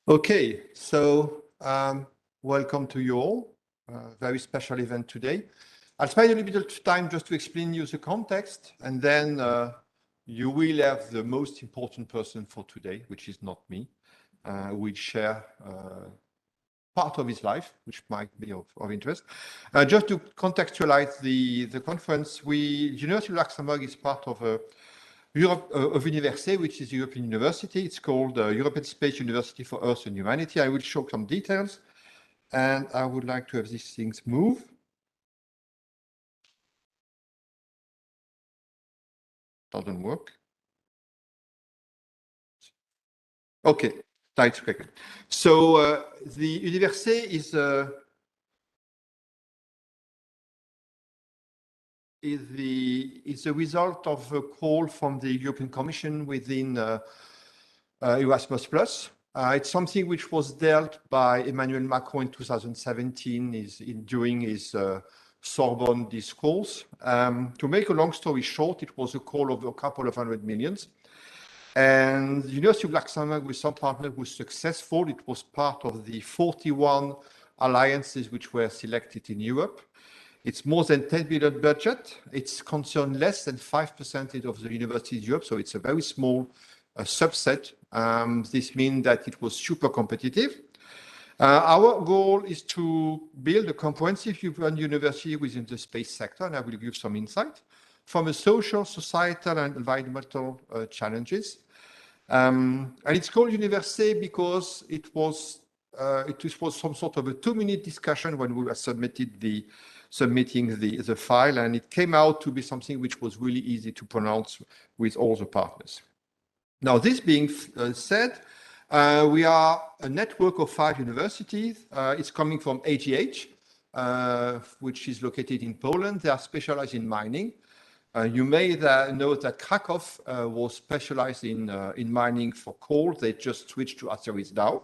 Okay, so welcome to you all. Very special event today. I'll spend a little bit of time just to explain you the context, and then you will have the most important person for today, which is not me, who will share part of his life, which might be of interest. Just to contextualize the conference, University of Luxembourg is part of of Université, which is a European university. It's called European Space University for Earth and Humanity. I will show some details, and I would like to have these things move. Doesn't work. Okay, that's correct. So the Université is the result of a call from the European Commission within Erasmus Plus. It's something which was dealt by Emmanuel Macron in 2017 during his Sorbonne discourse. To make a long story short, it was a call of a couple of 100 million. And the University of Luxembourg, with some partners, was successful. It was part of the 41 alliances which were selected in Europe. It's more than 10 billion budget. It's concerned less than 5% of the universities in Europe, so it's a very small subset. This means that it was super competitive. Our goal is to build a comprehensive European university within the space sector, and I will give some insight from a social, societal, and environmental challenges. And it's called Université because it was some sort of a 2-minute discussion when we were submitting the file, and it came out to be something which was really easy to pronounce with all the partners. Now, this being said, we are a network of 5 universities. It's coming from AGH, which is located in Poland. They are specialized in mining. You may know that Krakow was specialized in mining for coal. They just switched to Asteroid now.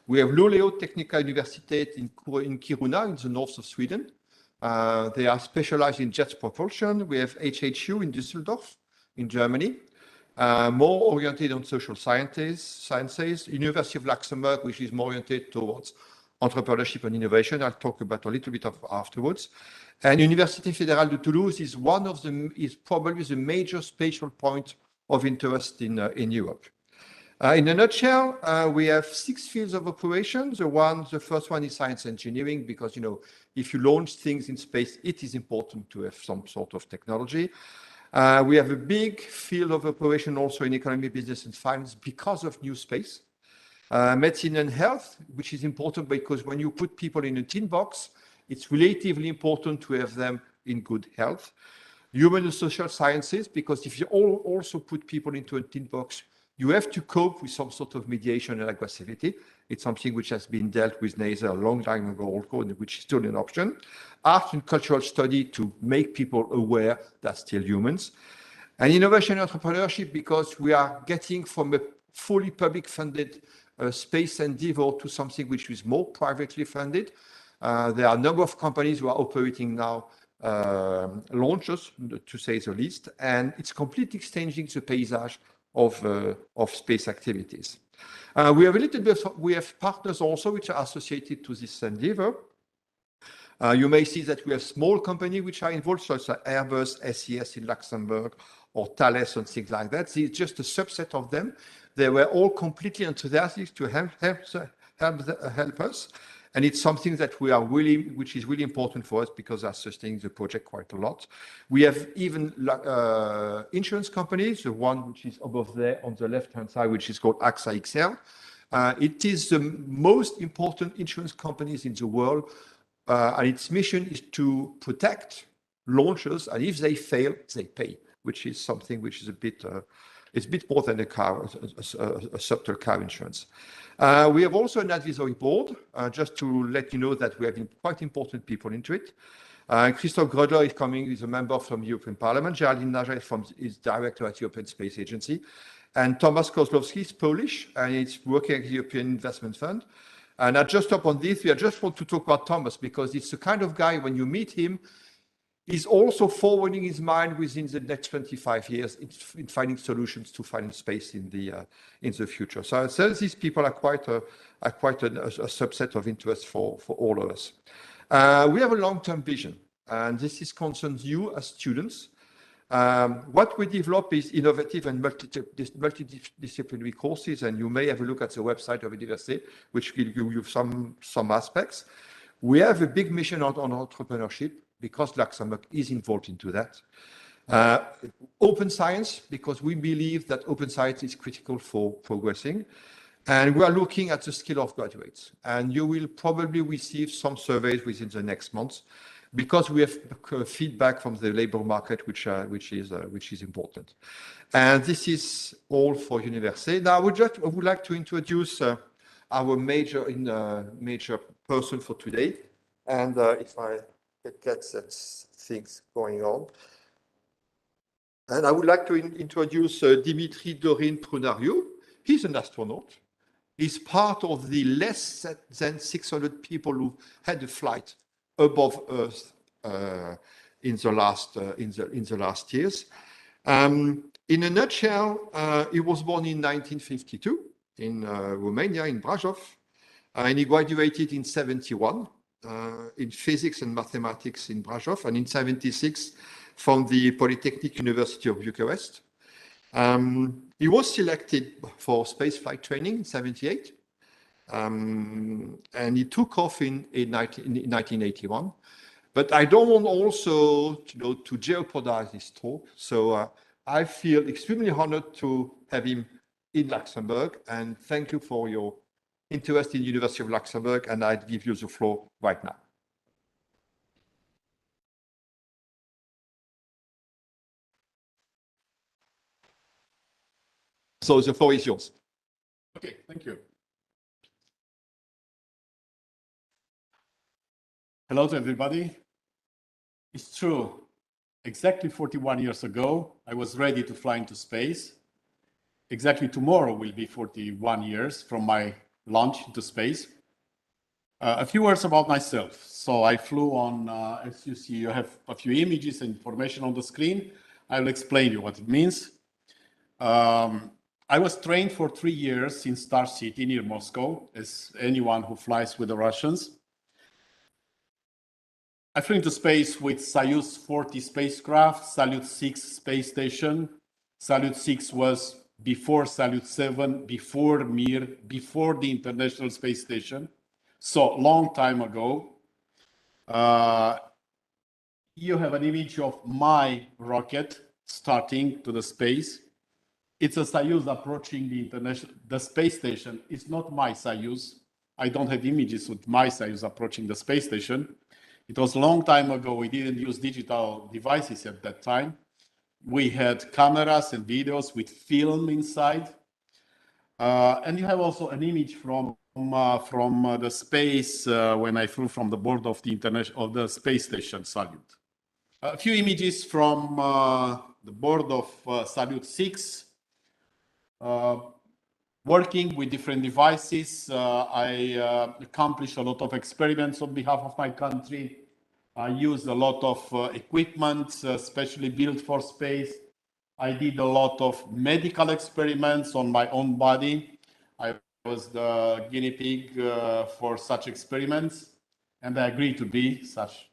We have Luleå Tekniska Universitet in Kiruna, in the north of Sweden. They are specialized in jet propulsion. We have HHU in Düsseldorf, in Germany, more oriented on social sciences. University of Luxembourg, which is more oriented towards entrepreneurship and innovation. I'll talk about a little bit of afterwards. And Université Fédérale de Toulouse is probably the major spatial point of interest in Europe. In a nutshell, we have 6 fields of operation. The first one is science engineering, because if you launch things in space, it is important to have some sort of technology. We have a big field of operation also in economy, business, and finance because of new space. Medicine and health, which is important because when you put people in a tin box, it's relatively important to have them in good health. Human and social sciences, because if you also put people into a tin box, you have to cope with some sort of mediation and aggressivity. It's something which has been dealt with NASA a long time ago, which is still an option. Art and cultural study to make people aware they're still humans. And innovation and entrepreneurship, because we are getting from a fully public funded space endeavor to something which is more privately funded. There are a number of companies who are operating now launches, to say the least, and it's completely changing the paysage of space activities. We have partners also which are associated to this endeavor. You may see that we have small companies which are involved, such as Airbus, SES in Luxembourg, or Thales and things like that. It's just a subset of them. They were all completely enthusiastic to help us. And it's something that which is really important for us because they're sustaining the project quite a lot. We have even insurance companies, the one which is above there on the left-hand side, which is called AXA XL. It is the most important insurance companies in the world, and its mission is to protect launchers, and if they fail, they pay, which is something which is a bit It's a bit more than a car, a subtle car insurance. We have also an advisory board, just to let you know that we have quite important people into it. Christoph Grödler is coming, is a member from the European Parliament. Geraldine Naja is director at European Space Agency. And Thomas Kozlowski is Polish, and he's working at the European Investment Fund. And I just stop on this. I just want to talk about Thomas because it's the kind of guy, when you meet him, he's also forwarding his mind within the next 25 years in finding solutions to finding space in the future. So these people are quite a subset of interest for all of us. We have a long-term vision, and this concerns you as students. What we develop is innovative and multidisciplinary courses, and you may have a look at the website of the university, which will give you some aspects. We have a big mission on entrepreneurship because Luxembourg is involved into that. Open science, because we believe that open science is critical for progressing. And we are looking at the skill of graduates. And you will probably receive some surveys within the next months, because we have feedback from the labor market, which is important. And this is all for Université. Now, I would like to introduce our major person for today. And if I get that things going on. And I would like to introduce Dimitri Dorin Prunariu. He's an astronaut. He's part of the less than 600 people who had a flight above Earth in the last years. In a nutshell, he was born in 1952 in Romania, in Brașov, and he graduated in 71 in physics and mathematics in Brașov, and in 76 from the Polytechnic University of Bucharest. He was selected for spaceflight training in 78. And he took off in 1981. But I don't want also to jeopardize his talk. So I feel extremely honored to have him in Luxembourg. And thank you for your interest in the University of Luxembourg. And I'd give you the floor right now. So the floor is yours. Okay, thank you. Hello to everybody. It's true. Exactly 41 years ago, I was ready to fly into space. Exactly tomorrow will be 41 years from my launch into space. A few words about myself. So I flew on, as you see, you have a few images and information on the screen. I will explain you what it means. I was trained for 3 years in Star City near Moscow, as anyone who flies with the Russians. I flew into space with Soyuz 40 spacecraft, Salyut 6 space station. Salyut 6 was before Salyut 7, before Mir, before the International Space Station. So long time ago. You have an image of my rocket starting to the space. It's a Soyuz approaching the space station. It's not my Soyuz. I don't have images with my Soyuz approaching the space station. It was a long time ago. We didn't use digital devices at that time. We had cameras and videos with film inside. And you have also an image from the space when I flew from the board of the space station Salyut. A few images from the board of Salyut 6. Working with different devices, I accomplished a lot of experiments on behalf of my country. I used a lot of equipment, specially built for space. I did a lot of medical experiments on my own body. I was the guinea pig for such experiments, and I agreed to be such.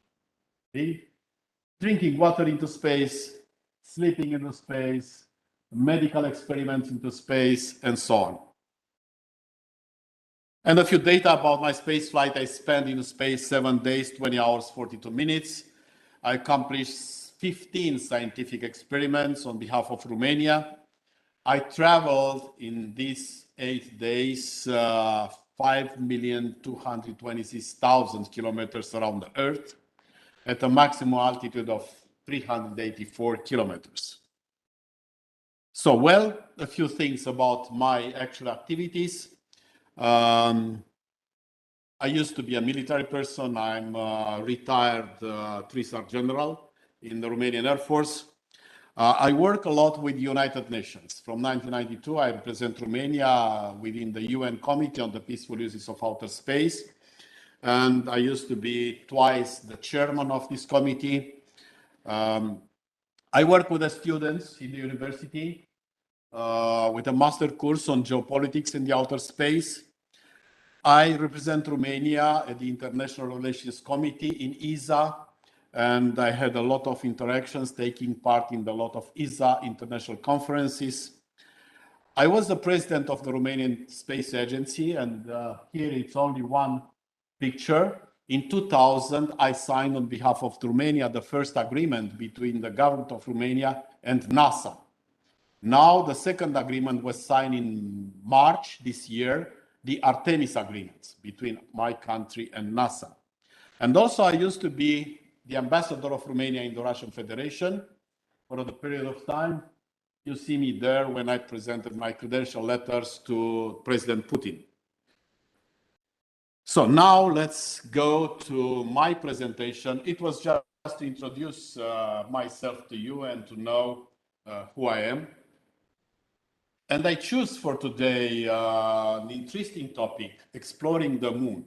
Drinking water into space, sleeping into space, medical experiments into space, and so on. And a few data about my space flight. I spent in space 7 days, 20 hours, 42 minutes. I accomplished 15 scientific experiments on behalf of Romania. I traveled in these 8 days 5,226,000 kilometers around the Earth at a maximum altitude of 384 kilometers. So, well, a few things about my actual activities. I used to be a military person. I'm a retired three-star general in the Romanian Air Force. I work a lot with the United Nations. From 1992, I represent Romania within the UN Committee on the Peaceful Uses of Outer Space. And I used to be twice the chairman of this committee. I work with the students in the university with a master course on geopolitics in the outer space. I represent Romania at the International Relations Committee in ESA, and I had a lot of interactions, taking part in a lot of ESA international conferences. I was the president of the Romanian Space Agency, and here it's only one picture. In 2000, I signed on behalf of Romania the first agreement between the government of Romania and NASA. Now, the second agreement was signed in March this year, the Artemis agreements between my country and NASA. And also, I used to be the ambassador of Romania in the Russian Federation for a period of time. You see me there when I presented my credential letters to President Putin. So now let's go to my presentation. It was just to introduce myself to you and to know who I am. And I choose for today an interesting topic, exploring the moon.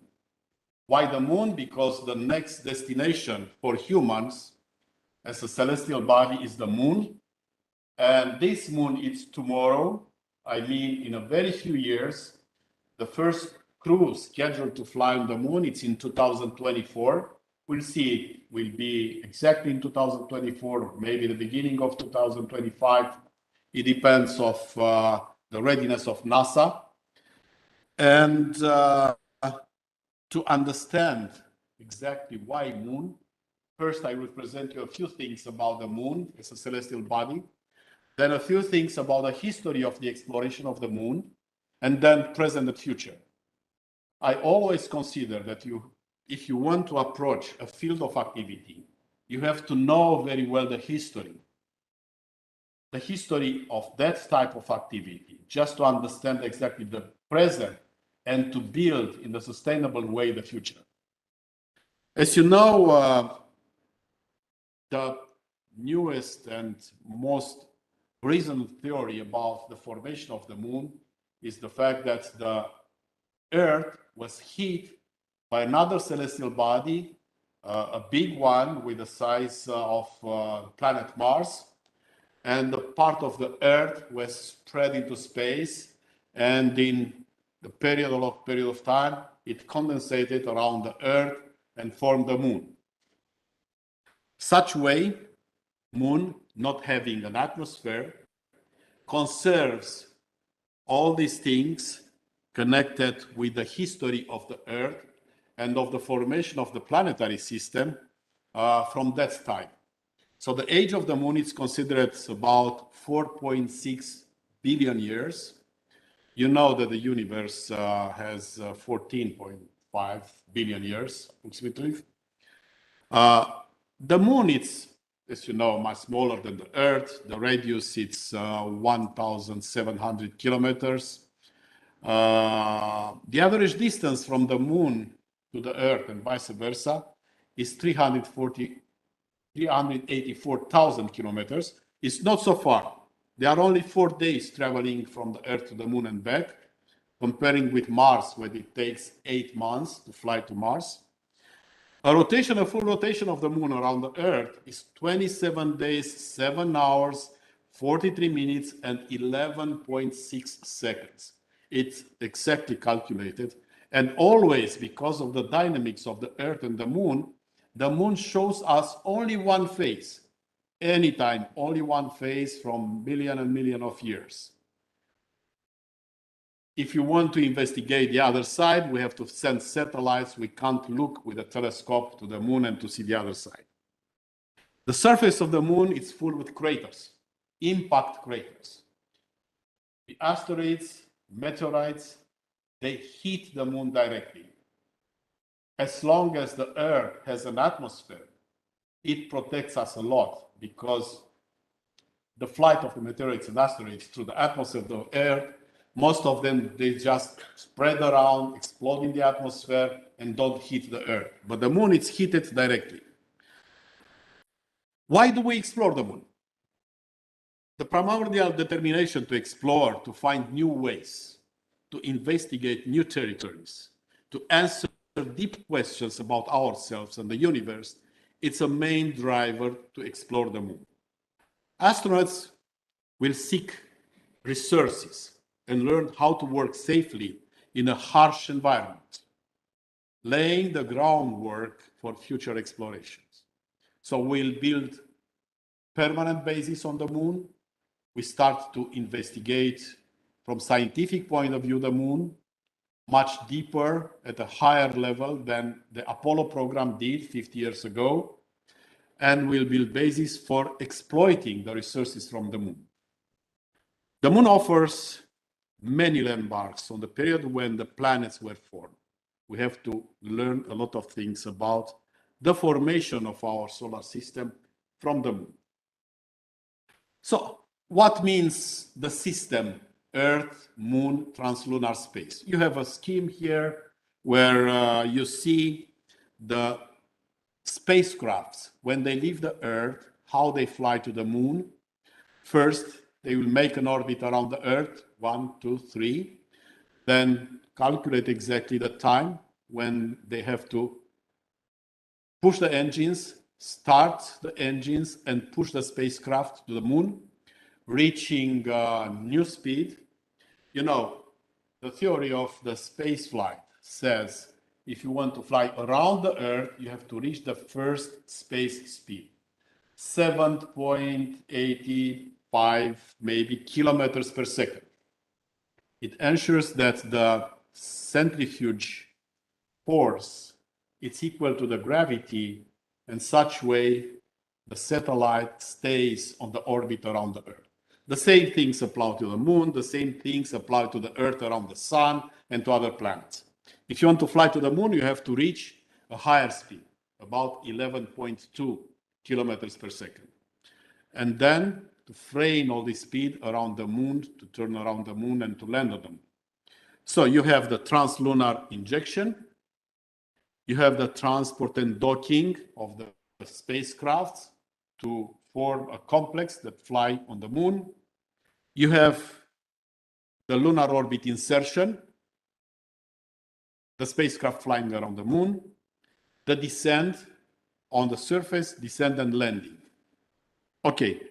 Why the moon? Because the next destination for humans as a celestial body is the moon. And this moon is tomorrow. I mean, in a very few years, the first crew scheduled to fly on the moon, it's in 2024. We'll see, it will be exactly in 2024, maybe the beginning of 2025. It depends of the readiness of NASA. And to understand exactly why moon, first I will present you a few things about the moon as a celestial body, then a few things about the history of the exploration of the moon, and then present and future. I always consider that if you want to approach a field of activity, you have to know very well the history of that type of activity, just to understand exactly the present and to build in a sustainable way the future. As you know, the newest and most recent theory about the formation of the moon is the fact that the Earth was hit by another celestial body, a big one with the size of planet Mars, and the part of the Earth was spread into space, and in the period of time, it condensated around the Earth and formed the moon. Such way, moon, not having an atmosphere, conserves all these things connected with the history of the Earth and of the formation of the planetary system from that time. So the age of the moon is considered about 4.6 billion years. You know that the universe has 14.5 billion years, approximately. The moon is, as you know, much smaller than the Earth. The radius is 1,700 kilometers. The average distance from the moon to the Earth and vice versa is 384,000 kilometers. It's not so far. There are only 4 days traveling from the Earth to the moon and back, comparing with Mars, where it takes 8 months to fly to Mars. A full rotation of the moon around the Earth is 27 days, 7 hours, 43 minutes, and 11.6 seconds. It's exactly calculated. And always, because of the dynamics of the Earth and the moon shows us only one phase. Anytime, only one phase from million and million of years. If you want to investigate the other side, we have to send satellites. We can't look with a telescope to the moon and to see the other side. The surface of the moon is full with craters, impact craters. The asteroids, meteorites, they hit the moon directly. As long as the Earth has an atmosphere, it protects us a lot because the flight of the meteorites and asteroids through the atmosphere of the Earth, most of them, they just spread around, explode in the atmosphere, and don't hit the Earth. But the moon, it's hit it directly. Why do we explore the moon? The primordial determination to explore, to find new ways, to investigate new territories, to answer deep questions about ourselves and the universe, it's a main driver to explore the moon. Astronauts will seek resources and learn how to work safely in a harsh environment, laying the groundwork for future explorations. So we'll build permanent bases on the moon. We start to investigate from scientific point of view the moon much deeper at a higher level than the Apollo program did 50 years ago, and we'll build bases for exploiting the resources from the moon. The moon offers many landmarks on the period when the planets were formed. We have to learn a lot of things about the formation of our solar system from the moon. So what means the system Earth, Moon, translunar space? You have a scheme here where you see the spacecrafts, when they leave the Earth, how they fly to the Moon. First, they will make an orbit around the Earth, 1, 2, 3. Then calculate exactly the time when they have to push the engines, start the engines, and push the spacecraft to the Moon, reaching new speed. You know, the theory of the spaceflight says if you want to fly around the Earth, you have to reach the first space speed, 7.85 maybe kilometers per second. It ensures that the centrifuge force is equal to the gravity, and such way the satellite stays on the orbit around the Earth. The same things apply to the moon, the same things apply to the Earth around the sun and to other planets. If you want to fly to the moon, you have to reach a higher speed, about 11.2 kilometers per second. And then to train all this speed around the moon, to turn around the moon and to land on the moon. So you have the translunar injection, you have the transport and docking of the spacecrafts to form a complex that fly on the moon. You have the lunar orbit insertion, the spacecraft flying around the moon, the descent on the surface, descent and landing. Okay.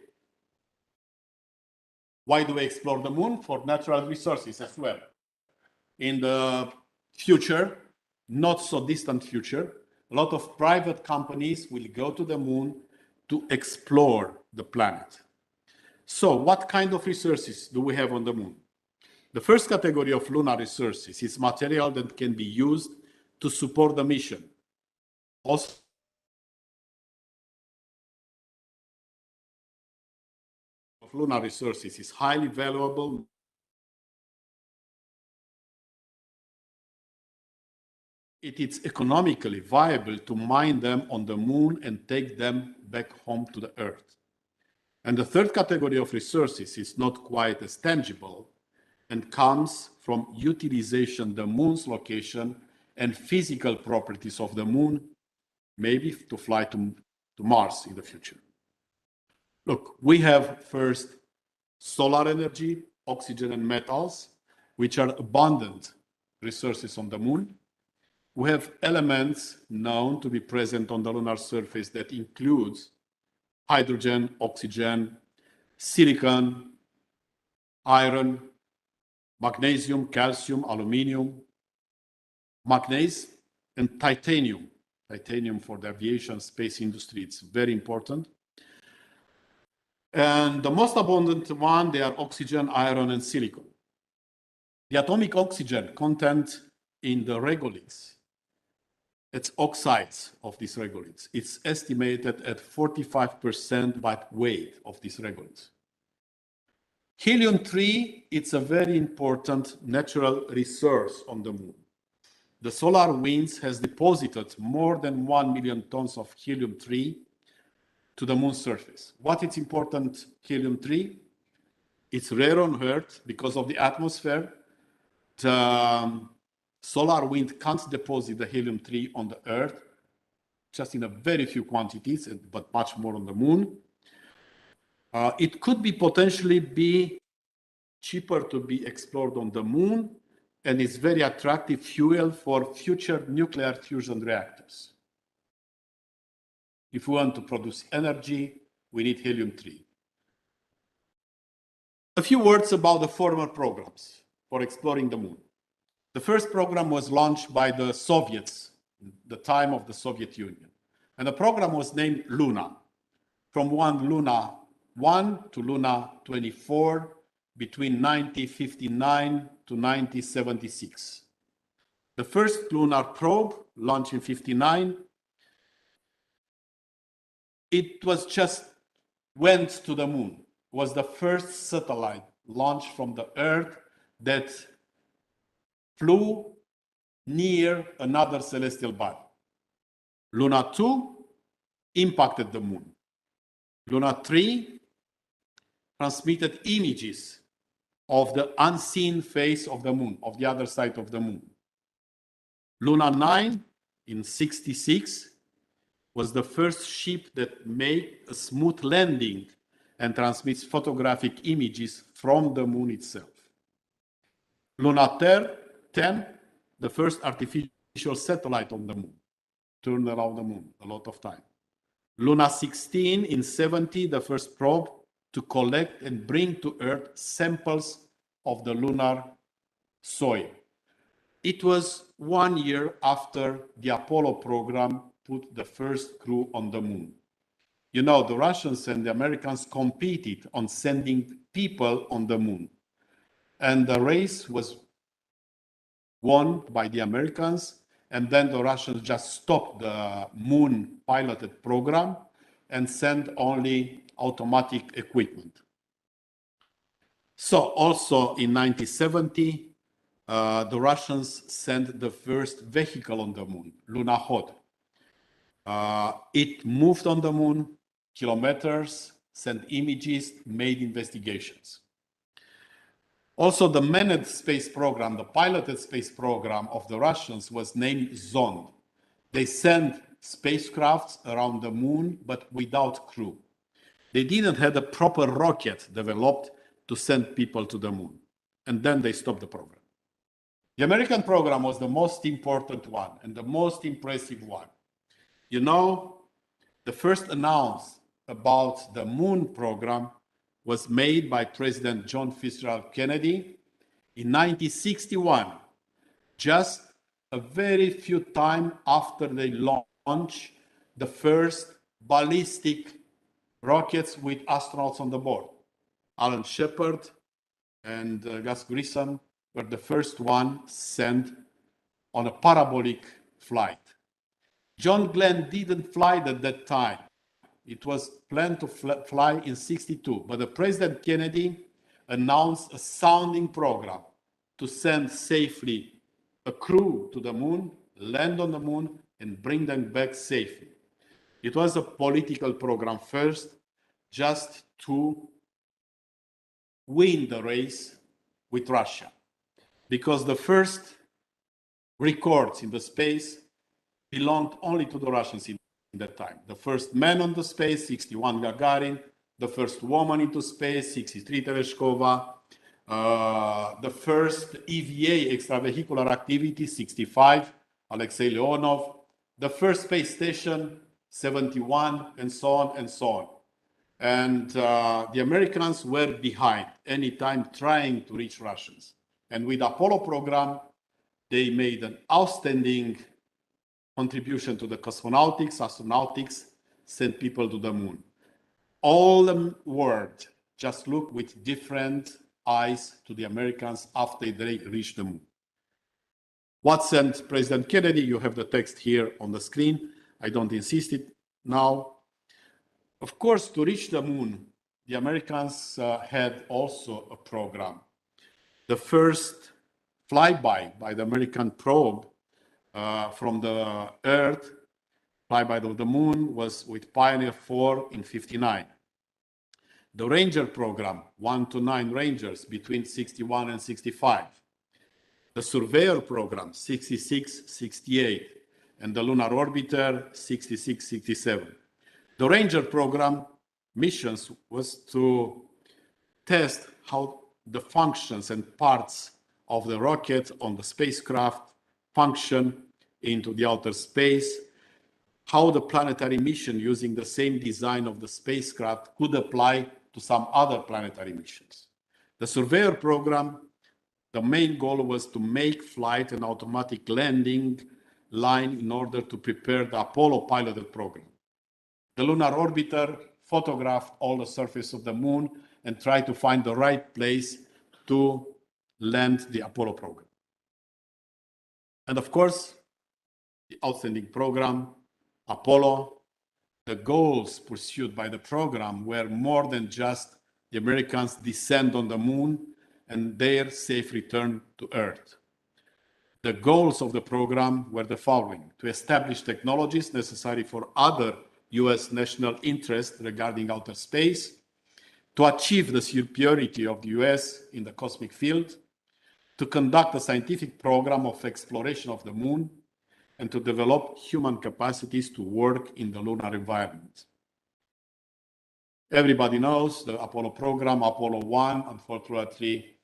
Why do we explore the moon? For natural resources as well. In the future, not so distant future, a lot of private companies will go to the moon to explore the planet. So what kind of resources do we have on the moon? The first category of lunar resources is material that can be used to support the mission. Also, of lunar resources is highly valuable. It is economically viable to mine them on the moon and take them back home to the Earth. And the third category of resources is not quite as tangible and comes from utilization the moon's location and physical properties of the moon, maybe to fly to Mars in the future. Look, we have first solar energy, oxygen and metals, which are abundant resources on the moon. We have elements known to be present on the lunar surface that includes hydrogen, oxygen, silicon, iron, magnesium, calcium, aluminium, manganese, and titanium. Titanium for the aviation space industry, it's very important. And the most abundant one, they are oxygen, iron, and silicon. The atomic oxygen content in the regoliths, it's oxides of these regoliths. It's estimated at 45% by weight of these regoliths. Helium-3, it's a very important natural resource on the moon. The solar winds has deposited more than 1 million tons of helium-3 to the moon's surface. What is important, helium-3? It's rare on Earth because of the atmosphere. The solar wind can't deposit the helium-3 on the Earth, just in a very few quantities, but much more on the moon. It could be potentially be cheaper to be explored on the moon, and it's very attractive fuel for future nuclear fusion reactors. If we want to produce energy, we need helium-3. A few words about the former programs for exploring the moon. The first program was launched by the Soviets, the time of the Soviet Union. And the program was named Luna, from Luna 1 to Luna 24, between 1959 to 1976. The first lunar probe, launched in 59, it went to the moon. It was the first satellite launched from the Earth that flew near another celestial body. Luna 2 impacted the moon. Luna 3 transmitted images of the unseen face of the moon, of the other side of the moon. Luna 9 in 66 was the first ship that made a smooth landing and transmits photographic images from the moon itself. Luna 10, the first artificial satellite on the moon, turned around the moon a lot of time. Luna 16 in 70, the first probe to collect and bring to Earth samples of the lunar soil. It was 1 year after the Apollo program put the first crew on the moon. You know, the Russians and the Americans competed on sending people on the moon. And the race was won by the Americans, and then the Russians just stopped the moon piloted program and sent only automatic equipment. So also in 1970, the Russians sent the first vehicle on the moon, Lunokhod. It moved on the moon kilometers, sent images, made investigations. Also, the manned space program, the piloted space program of the Russians was named Zond. They sent spacecrafts around the moon, but without crew. They didn't have a proper rocket developed to send people to the moon. And then they stopped the program. The American program was the most important one and the most impressive one. You know, the first announcement about the moon program was made by President John Fitzgerald Kennedy in 1961, just a very few time after they launched the first ballistic rockets with astronauts on the board. Alan Shepard and Gus Grissom were the first one sent on a parabolic flight. John Glenn didn't fly at that time. It was planned to fly in 62, but the President Kennedy announced a sounding program to send safely a crew to the moon, land on the moon, and bring them back safely. It was a political program first, just to win the race with Russia, because the first records in the space belonged only to the Russians in that time. The first man on the space, 61 Gagarin, the first woman into space, 63 Tereshkova, the first EVA, extravehicular activity, 65, Alexei Leonov, the first space station, 71, and so on and so on. And the Americans were behind anytime trying to reach Russians. And with the Apollo program, they made an outstanding contribution to the cosmonautics, astronautics, sent people to the moon. All the world just looked with different eyes to the Americans after they reached the moon. What sent President Kennedy? You have the text here on the screen. I don't insist it now. Of course, to reach the moon, the Americans had also a program. The first flyby by the American probe from the Earth flyby of the moon was with Pioneer 4 in 59. The Ranger program, 1 to 9 Rangers between 61 and 65. The Surveyor program, 66, 68. And the Lunar Orbiter, 66, 67. The Ranger program missions was to test how the functions and parts of the rocket on the spacecraft function into the outer space, how the planetary mission using the same design of the spacecraft could apply to some other planetary missions. The Surveyor program, the main goal was to make flight an automatic landing line in order to prepare the Apollo piloted program. The Lunar Orbiter photographed all the surface of the moon and tried to find the right place to land the Apollo program. And of course, the outstanding program, Apollo. The goals pursued by the program were more than just the Americans descend on the moon and their safe return to Earth. The goals of the program were the following: to establish technologies necessary for other US national interests regarding outer space, to achieve the superiority of the US in the cosmic field, to conduct a scientific program of exploration of the moon, and to develop human capacities to work in the lunar environment. Everybody knows the Apollo program, Apollo 1, unfortunately,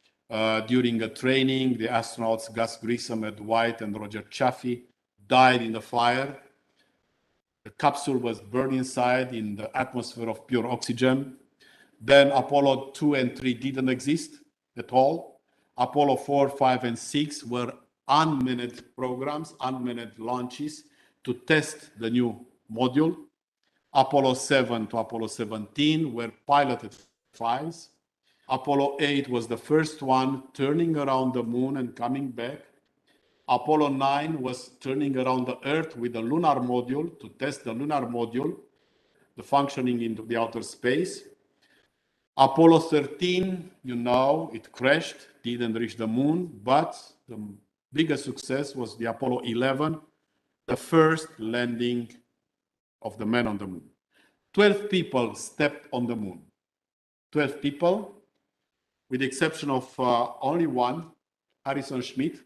during a training, the astronauts Gus Grissom, Ed White, and Roger Chaffee died in the fire. The capsule was burned inside in the atmosphere of pure oxygen. Then Apollo 2 and 3 didn't exist at all. Apollo 4, 5, and 6 were unmanned programs, unmanned launches to test the new module. Apollo 7 to Apollo 17 were piloted flights. Apollo 8 was the first one turning around the moon and coming back. Apollo 9 was turning around the Earth with the lunar module to test the lunar module, the functioning into the outer space. Apollo 13, you know, it crashed, didn't reach the moon, but the biggest success was the Apollo 11, the first landing of the man on the moon. 12 people stepped on the moon. 12 people, with the exception of only one, Harrison Schmitt.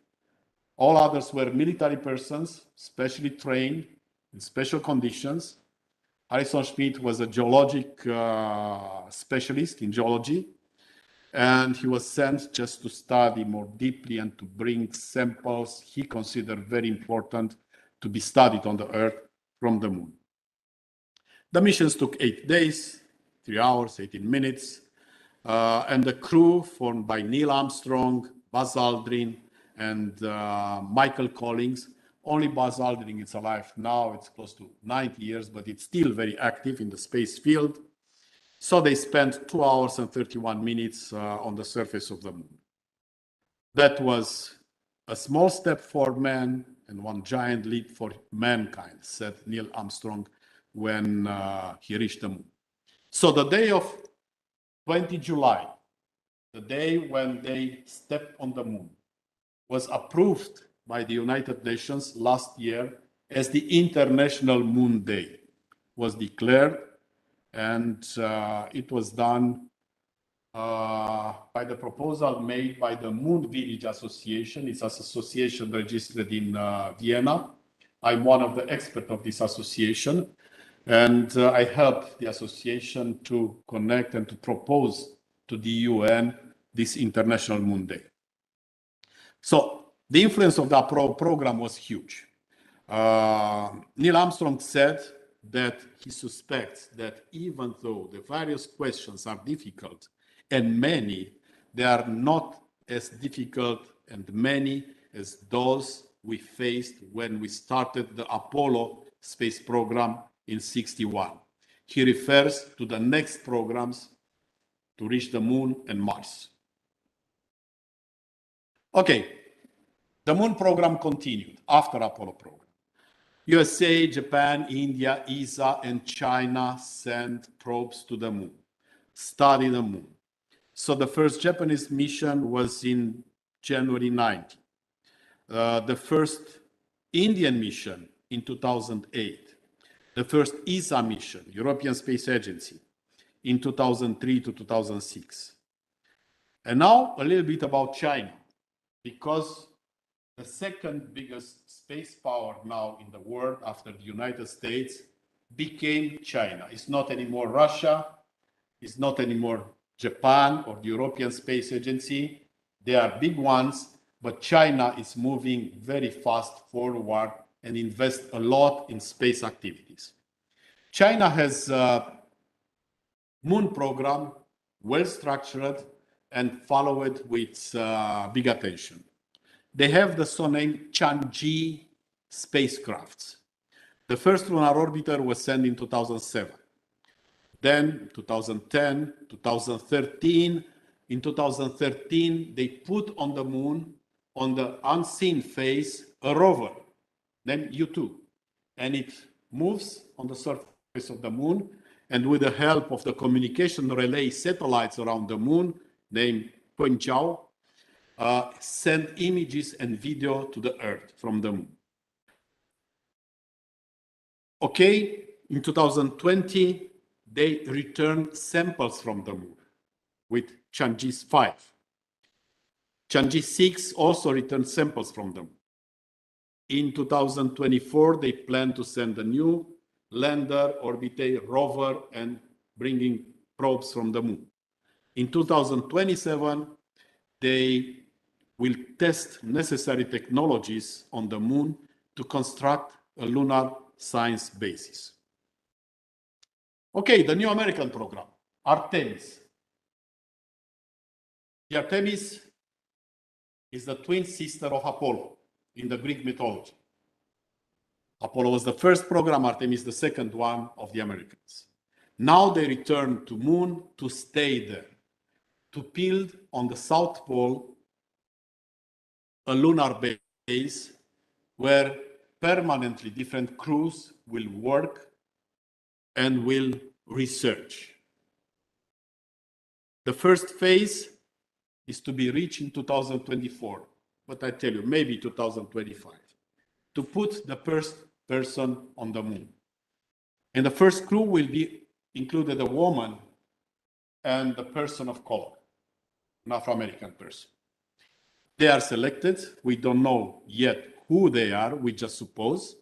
All others were military persons, specially trained in special conditions. Harrison Schmitt was a geologic specialist in geology, and he was sent just to study more deeply and to bring samples he considered very important to be studied on the Earth from the moon. The missions took 8 days, 3 hours, 18 minutes, and the crew formed by Neil Armstrong, Buzz Aldrin, and Michael Collins. Only Buzz Aldrin is alive now. It's close to 90 years, but it's still very active in the space field. So they spent 2 hours and 31 minutes on the surface of the moon. That was a small step for man and one giant leap for mankind, said Neil Armstrong when he reached the moon. So the day of 20 July, the day when they stepped on the moon, was approved by the United Nations last year as the International Moon Day. Was declared, and it was done by the proposal made by the Moon Village Association. It's an association registered in Vienna. I'm one of the experts of this association, and I helped the association to connect and to propose to the UN this International Moon Day. So the influence of the Apollo program was huge. Neil Armstrong said that he suspects that even though the various questions are difficult and many, they are not as difficult and many as those we faced when we started the Apollo space program in '61. He refers to the next programs to reach the moon and Mars. Okay, the moon program continued after Apollo program. USA, Japan, India, ESA, and China sent probes to the moon, study the moon. So the first Japanese mission was in January 90. The first Indian mission in 2008. the first ESA mission, European Space Agency, in 2003 to 2006. And now a little bit about China, because the second biggest space power now in the world after the United States became China. It's not anymore Russia, it's not anymore Japan or the European Space Agency. They are big ones, but China is moving very fast forward and invest a lot in space activities. China has a moon program, well structured and followed with big attention. They have the so-named Chang'e spacecrafts. The first lunar orbiter was sent in 2007. Then 2010, 2013. In 2013, they put on the moon, on the unseen phase, a rover named U2. And it moves on the surface of the moon. And with the help of the communication relay satellites around the moon, named Pengjiao, send images and video to the Earth from the moon. Okay, in 2020, they returned samples from the moon with Chang'e 5. Chang'e 6 also returned samples from the moon. In 2024, they plan to send a new lander, orbiter, rover, and bringing probes from the moon. In 2027, they will test necessary technologies on the moon to construct a lunar science basis. Okay, the new American program, Artemis. The Artemis is the twin sister of Apollo in the Greek mythology. Apollo was the first program, Artemis the second one of the Americans. Now they return to moon to stay there, to build on the South Pole a lunar base where permanently different crews will work and will research. The first phase is to be reached in 2024, but I tell you, maybe 2025, to put the first person on the moon. And the first crew will be included a woman and a person of color, an Afro-American person. They are selected. We don't know yet who they are. We just suppose.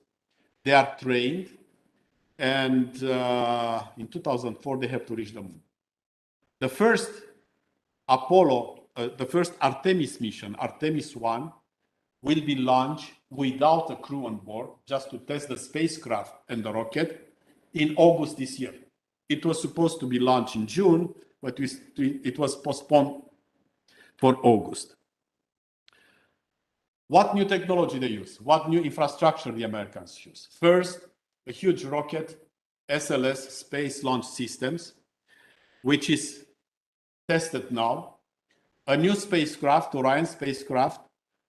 They are trained. And in 2004, they have to reach the moon. The first the first Artemis mission, Artemis 1, will be launched without a crew on board, just to test the spacecraft and the rocket in August this year. It was supposed to be launched in June, but it was postponed for August. What new technology they use? What new infrastructure the Americans use? First, a huge rocket, SLS, Space Launch Systems, which is tested now. A new spacecraft, Orion spacecraft,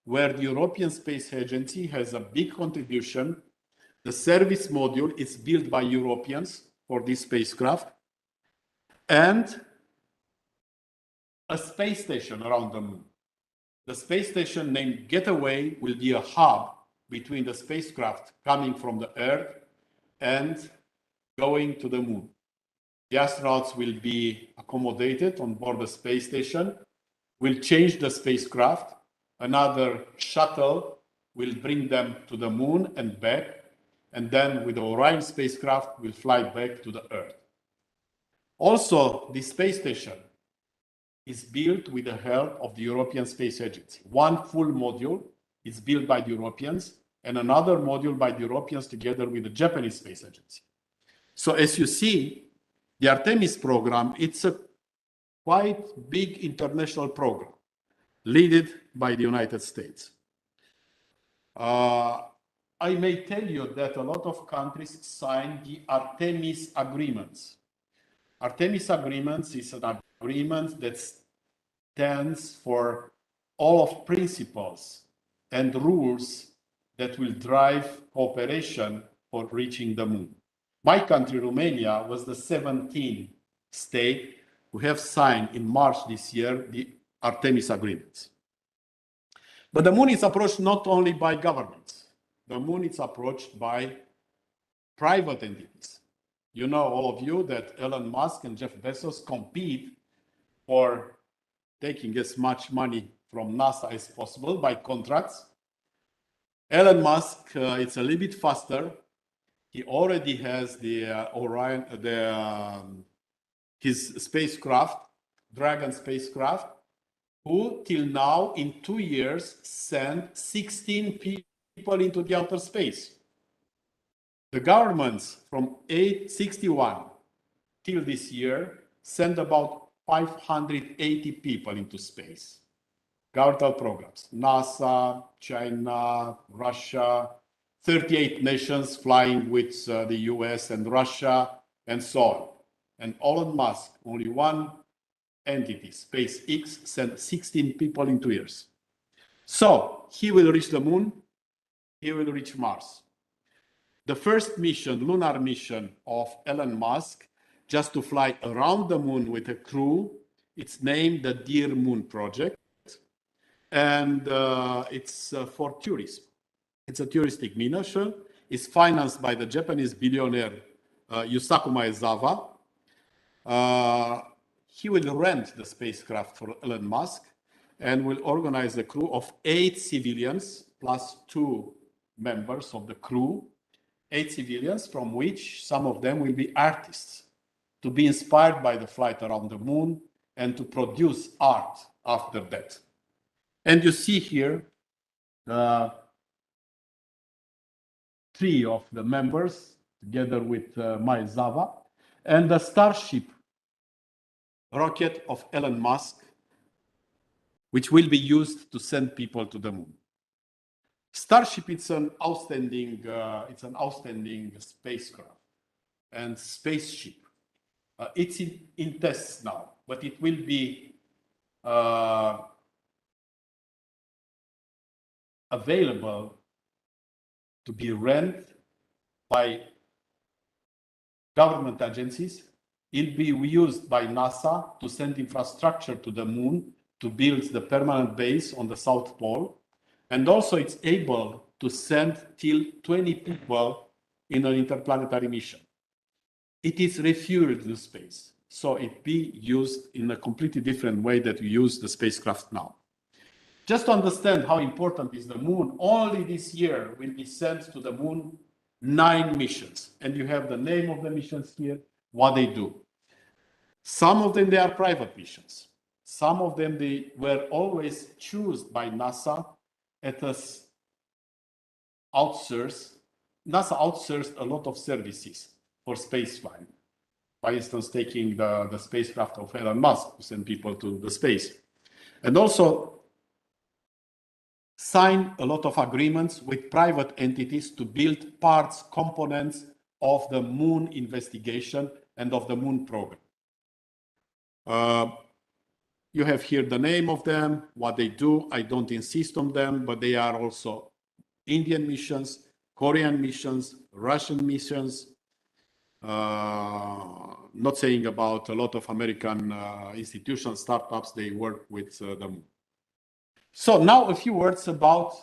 where the European Space Agency has a big contribution. The service module is built by Europeans for this spacecraft. And a space station around the moon. The space station named Getaway will be a hub between the spacecraft coming from the Earth and going to the moon. The astronauts will be accommodated on board the space station, will change the spacecraft. Another shuttle will bring them to the moon and back. And then with the Orion spacecraft, will fly back to the Earth. Also, the space station is built with the help of the European Space Agency. One full module is built by the Europeans and another module by the Europeans together with the Japanese Space Agency. So as you see, the Artemis program, it's a quite big international program, led by the United States. I may tell you that a lot of countries signed the Artemis agreements. Artemis agreements is an agreement that stands for all of principles and rules that will drive cooperation for reaching the moon. My country, Romania, was the 17th state who have signed in March this year the Artemis agreements. But the moon is approached not only by governments. The moon is approached by private entities. You know, all of you, that Elon Musk and Jeff Bezos compete for taking as much money from NASA as possible by contracts. Elon Musk, it's a little bit faster. He already has the Orion, his spacecraft, Dragon spacecraft, who till now in 2 years sent 16 people into the outer space. The governments from 861 till this year sent about 580 people into space. Governmental programs, NASA, China, Russia, 38 nations flying with the US and Russia, and so on. And Elon Musk, only one entity, SpaceX, sent 16 people in 2 years. So he will reach the moon, he will reach Mars. The first mission, lunar mission of Elon Musk, just to fly around the moon with a crew, it's named the Dear Moon Project. And it's for tourism. It's a touristic mission. It's financed by the Japanese billionaire Yusaku Maezawa. He will rent the spacecraft for Elon Musk and will organize a crew of 8 civilians plus 2 members of the crew, 8 civilians, from which some of them will be artists, to be inspired by the flight around the moon and to produce art after that. And you see here 3 of the members together with Maezawa, and the Starship rocket of Elon Musk, which will be used to send people to the moon. Starship, it's an outstanding spacecraft and spaceship. It's in tests now, but it will be available to be rented by government agencies. It'll be used by NASA to send infrastructure to the moon to build the permanent base on the South Pole. And also it's able to send till 20 people in an interplanetary mission. It is refueled to space, so it be used in a completely different way that we use the spacecraft now. Just to understand how important is the moon, only this year will be sent to the moon 9 missions. And you have the name of the missions here, what they do. Some of them, they are private missions. Some of them, they were always chosen by NASA as outsourced. NASA outsourced a lot of services for spaceflight. For instance, taking the spacecraft of Elon Musk to send people to the space. And also sign a lot of agreements with private entities to build parts, components of the moon investigation and of the moon program. You have here the name of them, what they do. I don't insist on them, but they are also Indian missions, Korean missions, Russian missions. Not saying about a lot of American institutions, startups, they work with the moon. So now a few words about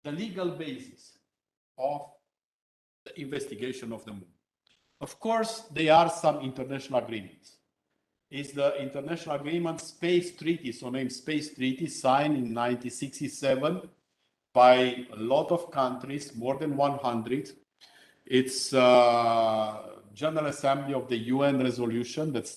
the legal basis of the investigation of the moon. Of course, there are some international agreements. It's the international agreement Space Treaty, so named Space Treaty, signed in 1967 by a lot of countries, more than 100. It's General Assembly of the UN resolution that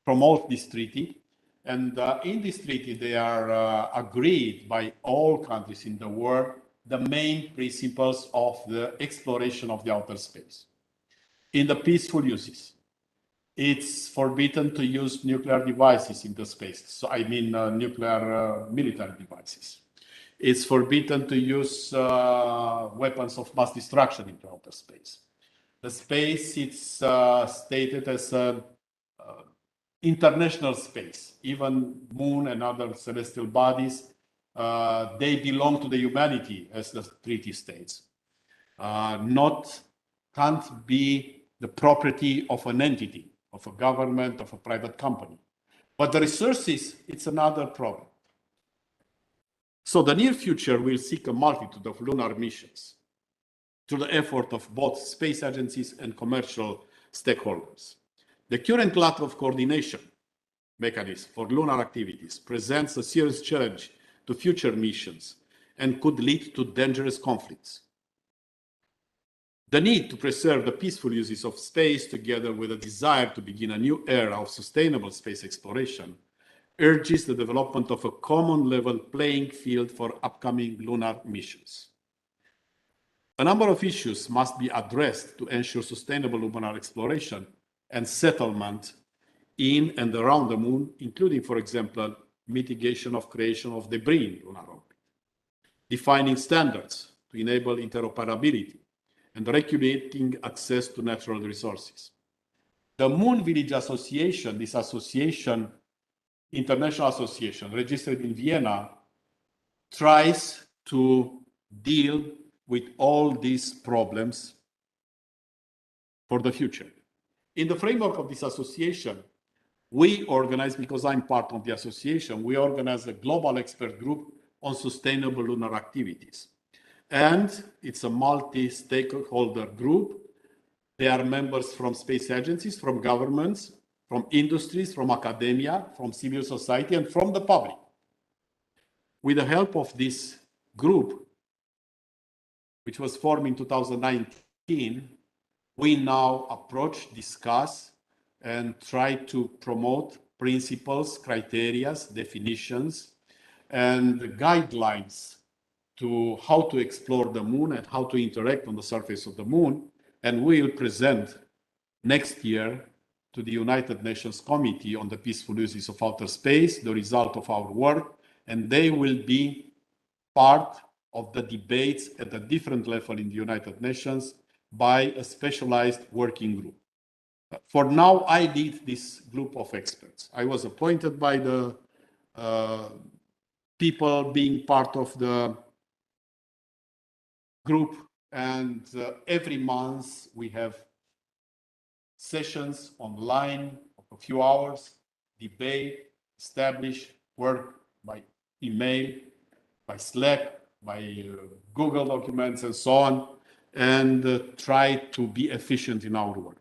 promotes this treaty. And in this treaty, they are agreed by all countries in the world, the main principles of the exploration of the outer space. In the peaceful uses, it's forbidden to use nuclear devices in the space. So I mean nuclear military devices. It's forbidden to use weapons of mass destruction into outer space. The space, it's stated as an international space. Even moon and other celestial bodies, they belong to the humanity, as the treaty states. Can't be the property of an entity, of a government, of a private company. But the resources, it's another problem. So the near future will seek a multitude of lunar missions through the effort of both space agencies and commercial stakeholders. The current lack of coordination mechanism for lunar activities presents a serious challenge to future missions and could lead to dangerous conflicts. The need to preserve the peaceful uses of space, together with a desire to begin a new era of sustainable space exploration, urges the development of a common level playing field for upcoming lunar missions. A number of issues must be addressed to ensure sustainable lunar exploration and settlement in and around the moon, including, for example, mitigation of creation of debris in lunar orbit, defining standards to enable interoperability, and regulating access to natural resources. The Moon Village Association, this association, international association registered in Vienna, tries to deal with all these problems for the future. In the framework of this association, we organize, because I'm part of the association, we organize a global expert group on sustainable lunar activities. And it's a multi-stakeholder group. There are members from space agencies, from governments, from industries, from academia, from civil society, and from the public. With the help of this group, which was formed in 2019, we now approach, discuss, and try to promote principles, criteria, definitions, and guidelines to how to explore the moon and how to interact on the surface of the moon. And we will present next year to the United Nations Committee on the Peaceful Uses of Outer Space the result of our work, and they will be part of the debates at a different level in the United Nations by a specialized working group. For now, I lead this group of experts. I was appointed by the people being part of the group, and every month we have sessions online of a few hours, debate, establish, work by email, by Slack, by Google documents, and so on, and try to be efficient in our work.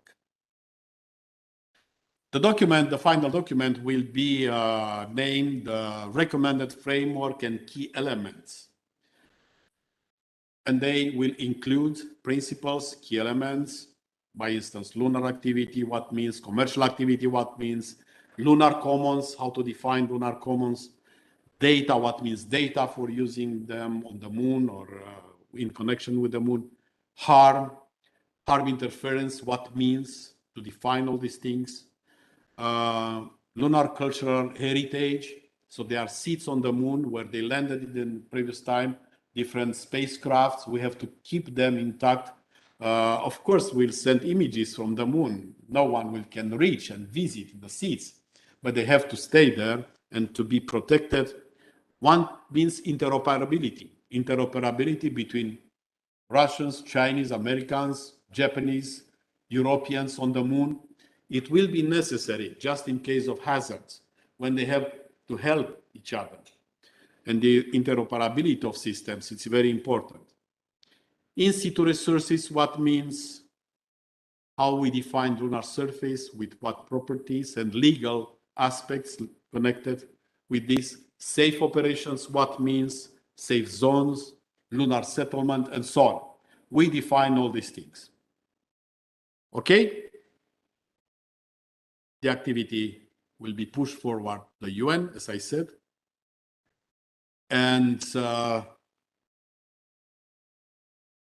The document, the final document, will be named Recommended Framework and Key Elements. And they will include principles, key elements, by instance, lunar activity, what means, commercial activity, what means, lunar commons, how to define lunar commons, data, what means data for using them on the moon or in connection with the moon, harm interference, what means to define all these things, lunar cultural heritage. So there are seats on the moon where they landed in previous time, different spacecrafts. We have to keep them intact. Of course, we'll send images from the moon. No one can reach and visit the seats, but they have to stay there and to be protected. One means interoperability. Interoperability between Russians, Chinese, Americans, Japanese, Europeans on the moon. It will be necessary just in case of hazards when they have to help each other. And the interoperability of systems, it's very important. In situ resources, what means, how we define lunar surface, with what properties and legal aspects connected with this. Safe operations, what means, safe zones, lunar settlement, and so on. We define all these things. Okay? The activity will be pushed forward to the UN, as I said. And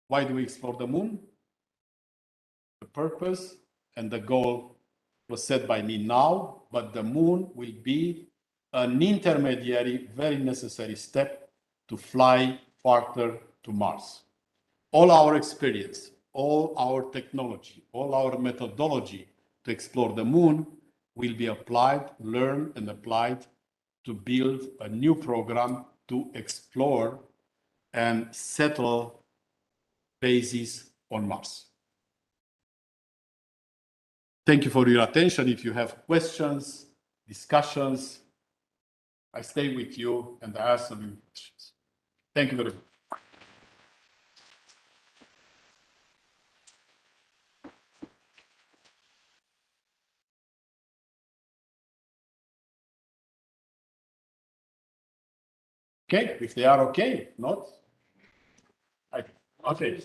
why do we explore the moon? The purpose and the goal was set by me now, but the moon will be an intermediary, very necessary step to fly farther to Mars. All our experience, all our technology, all our methodology to explore the moon will be applied, learned, and applied to build a new program to explore and settle bases on Mars. Thank you for your attention. If you have questions, discussions, I stay with you and I ask some questions. Thank you very much. Okay, if they are okay, not. Okay.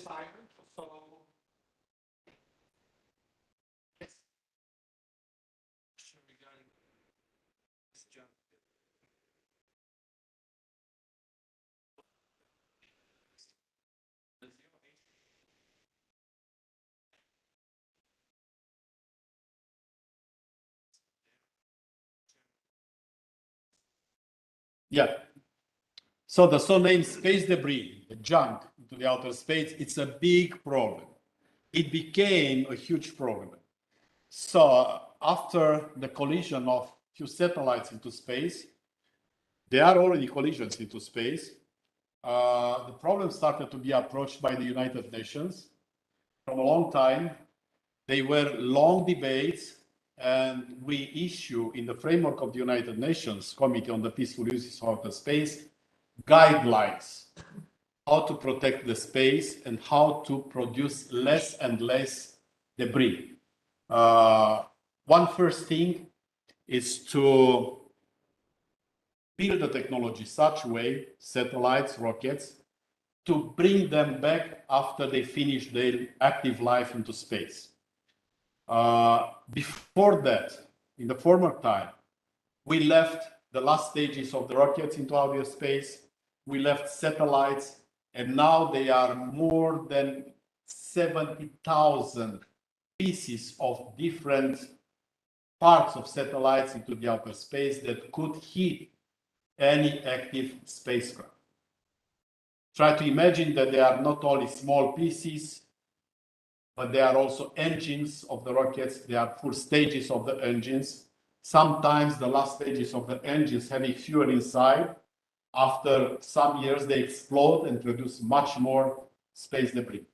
Yeah. So the so-named space debris, the junk into the outer space, it's a big problem. It became a huge problem. So after the collision of few satellites into space, there are already collisions into space. The problem started to be approached by the United Nations from a long time. They were long debates, and we issue in the framework of the United Nations Committee on the Peaceful Uses of Outer Space guidelines how to protect the space and how to produce less and less debris. One first thing is to build the technology such a way, satellites, rockets, to bring them back after they finish their active life into space. Before that, in the former time, we left the last stages of the rockets into outer space, we left satellites, and now there are more than 70,000 pieces of different parts of satellites into the outer space that could hit any active spacecraft. Try to imagine that they are not only small pieces, but they are also engines of the rockets. They are full stages of the engines. Sometimes the last stages of the engines having fuel inside. After some years, they explode and produce much more space debris.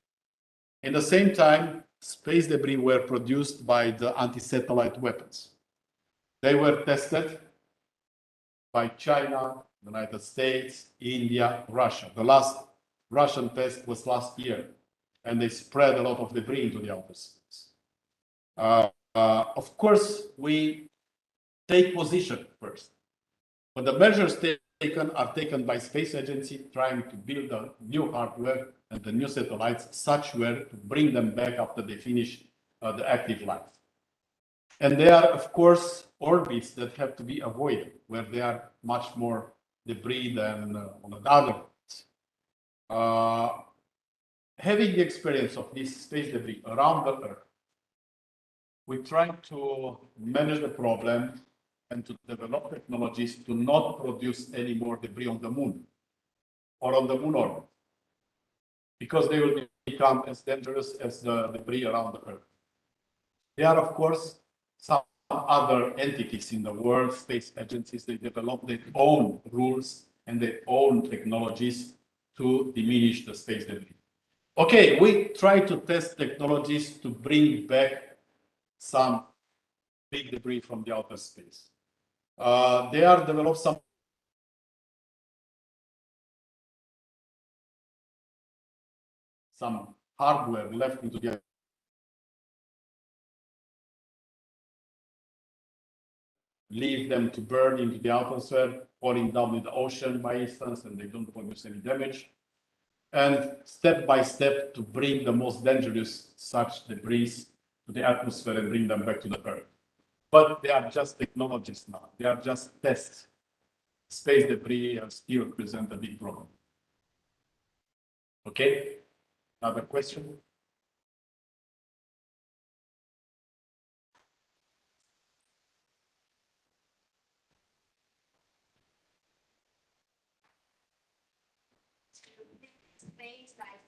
At the same time, space debris were produced by the anti-satellite weapons. They were tested by China, United States, India, Russia. The last Russian test was last year, and they spread a lot of debris into the outer space. Of course, we take position first, but the measures taken are taken by space agency trying to build a new hardware and the new satellites such way to bring them back after they finish the active life. And there are, of course, orbits that have to be avoided, where there are much more debris than on the other ones. Having the experience of this space debris around the Earth, we try to manage the problem and to develop technologies to not produce any more debris on the moon or on the moon orbit, because they will become as dangerous as the debris around the Earth. There are, of course, some other entities in the world, space agencies, they develop their own rules and their own technologies to diminish the space debris. Okay, we try to test technologies to bring back some big debris from the outer space. They are developed some hardware left into the leave them to burn into the atmosphere, falling down in the ocean, by instance, and they don't produce any damage. And step by step to bring the most dangerous such debris to the atmosphere and bring them back to the Earth. But they are just technologies now. They are just tests. Space debris still present a big problem. Okay, another question? Space, like,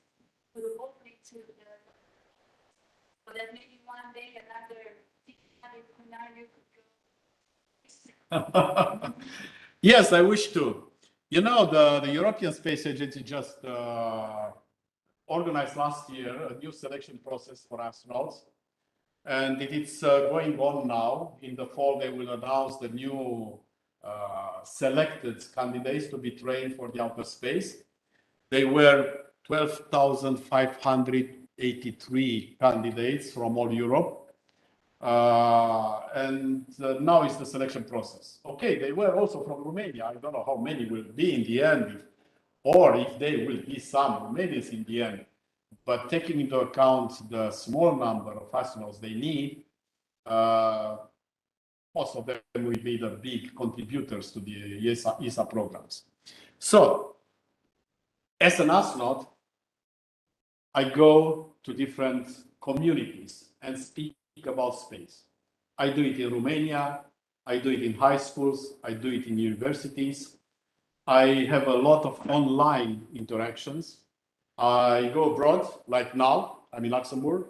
for the opening to the, so that maybe one day another Prunariu could go. Yes, I wish to. You know, the European Space Agency just organized last year a new selection process for astronauts, and it's going on now. In the fall, they will announce the new selected candidates to be trained for the outer space. They were 12,583 candidates from all Europe. Now it's the selection process. Okay, they were also from Romania. I don't know how many will be in the end, or if there will be some Romanians in the end. But taking into account the small number of astronauts they need, most of them will be the big contributors to the ESA programs. So, as an astronaut, I go to different communities and speak about space. I do it in Romania, I do it in high schools, I do it in universities. I have a lot of online interactions. I go abroad, like now, I'm in Luxembourg.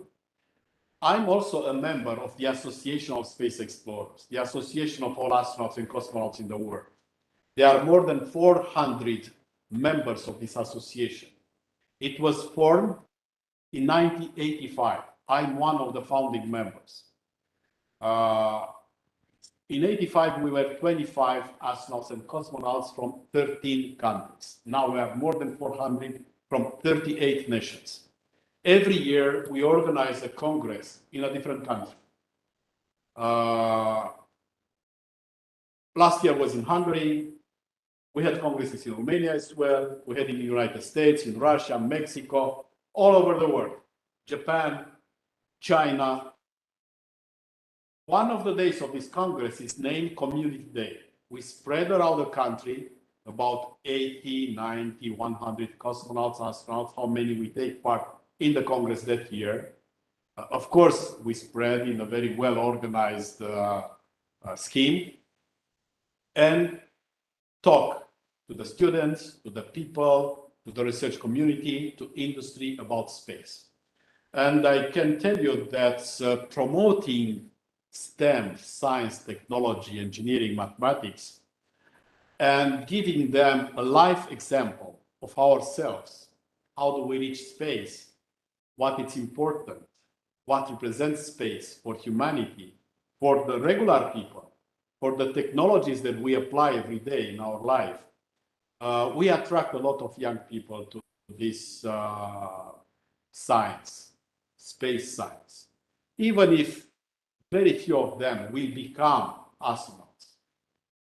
I'm also a member of the Association of Space Explorers, the association of all astronauts and cosmonauts in the world. There are more than 400 members of this association. It was formed in 1985. I'm one of the founding members. In 85, we were 25 astronauts and cosmonauts from 13 countries. Now we have more than 400 from 38 nations. Every year, we organize a congress in a different country. Last year was in Hungary. We had congresses in Romania as well. We had in the United States, in Russia, Mexico, all over the world. Japan, China. One of the days of this congress is named Community Day. We spread around the country about 80, 90, 100 cosmonauts, astronauts, how many we take part in the Congress that year. Of course, we spread in a very well-organized scheme and talk to the students, to the people, to the research community, to industry about space. And I can tell you that promoting STEM, science, technology, engineering, mathematics, and giving them a life example of ourselves, how do we reach space, what is important, what represents space for humanity, for the regular people, for the technologies that we apply every day in our life. We attract a lot of young people to this science, space science, even if very few of them will become astronauts,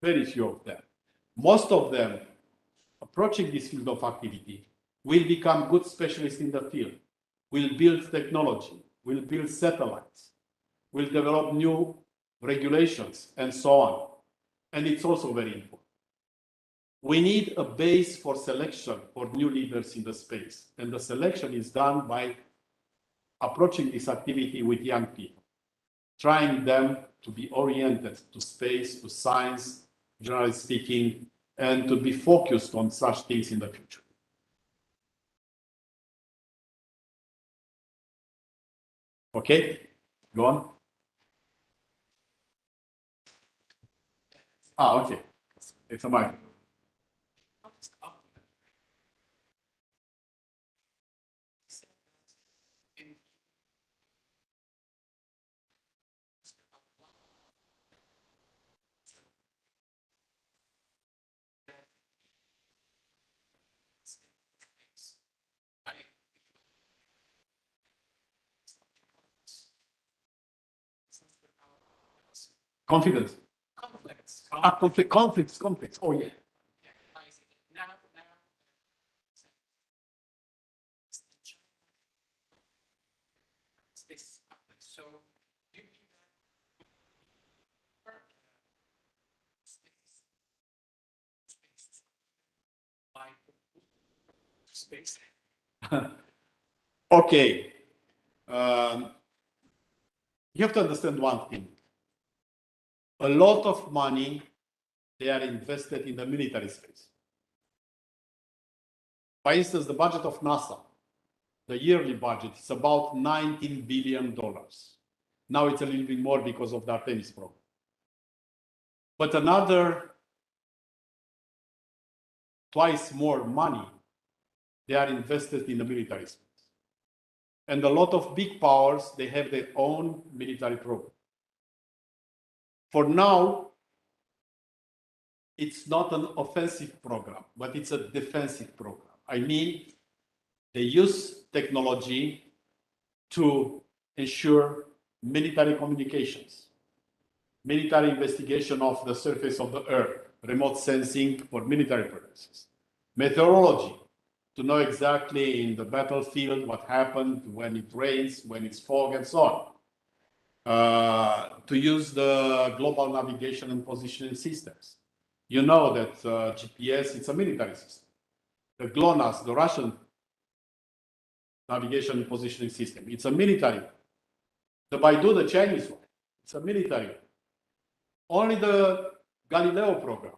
very few of them. Most of them approaching this field of activity will become good specialists in the field, will build technology, will build satellites, will develop new regulations, and so on. And it's also very important. We need a base for selection for new leaders in the space. And the selection is done by approaching this activity with young people, trying them to be oriented to space, to science, generally speaking, and to be focused on such things in the future. Okay, go on. Okay. It's a mic. Confidence. Conflicts. Oh, yeah. Space. Okay. You have to understand one thing. A lot of money, they are invested in the military space. For instance, the budget of NASA, the yearly budget is about $19 billion. Now it's a little bit more because of the Artemis program. But another twice more money, they are invested in the military space. And a lot of big powers, they have their own military program. For now, it's not an offensive program, but it's a defensive program. I mean, they use technology to ensure military communications, military investigation of the surface of the Earth, remote sensing for military purposes, meteorology, to know exactly in the battlefield what happened when it rains, when it's fog, and so on. To use the global navigation and positioning systems. You know that GPS, it's a military system. The GLONASS, the Russian navigation and positioning system, it's a military. The Baidu, the Chinese one, it's a military. Only the Galileo program,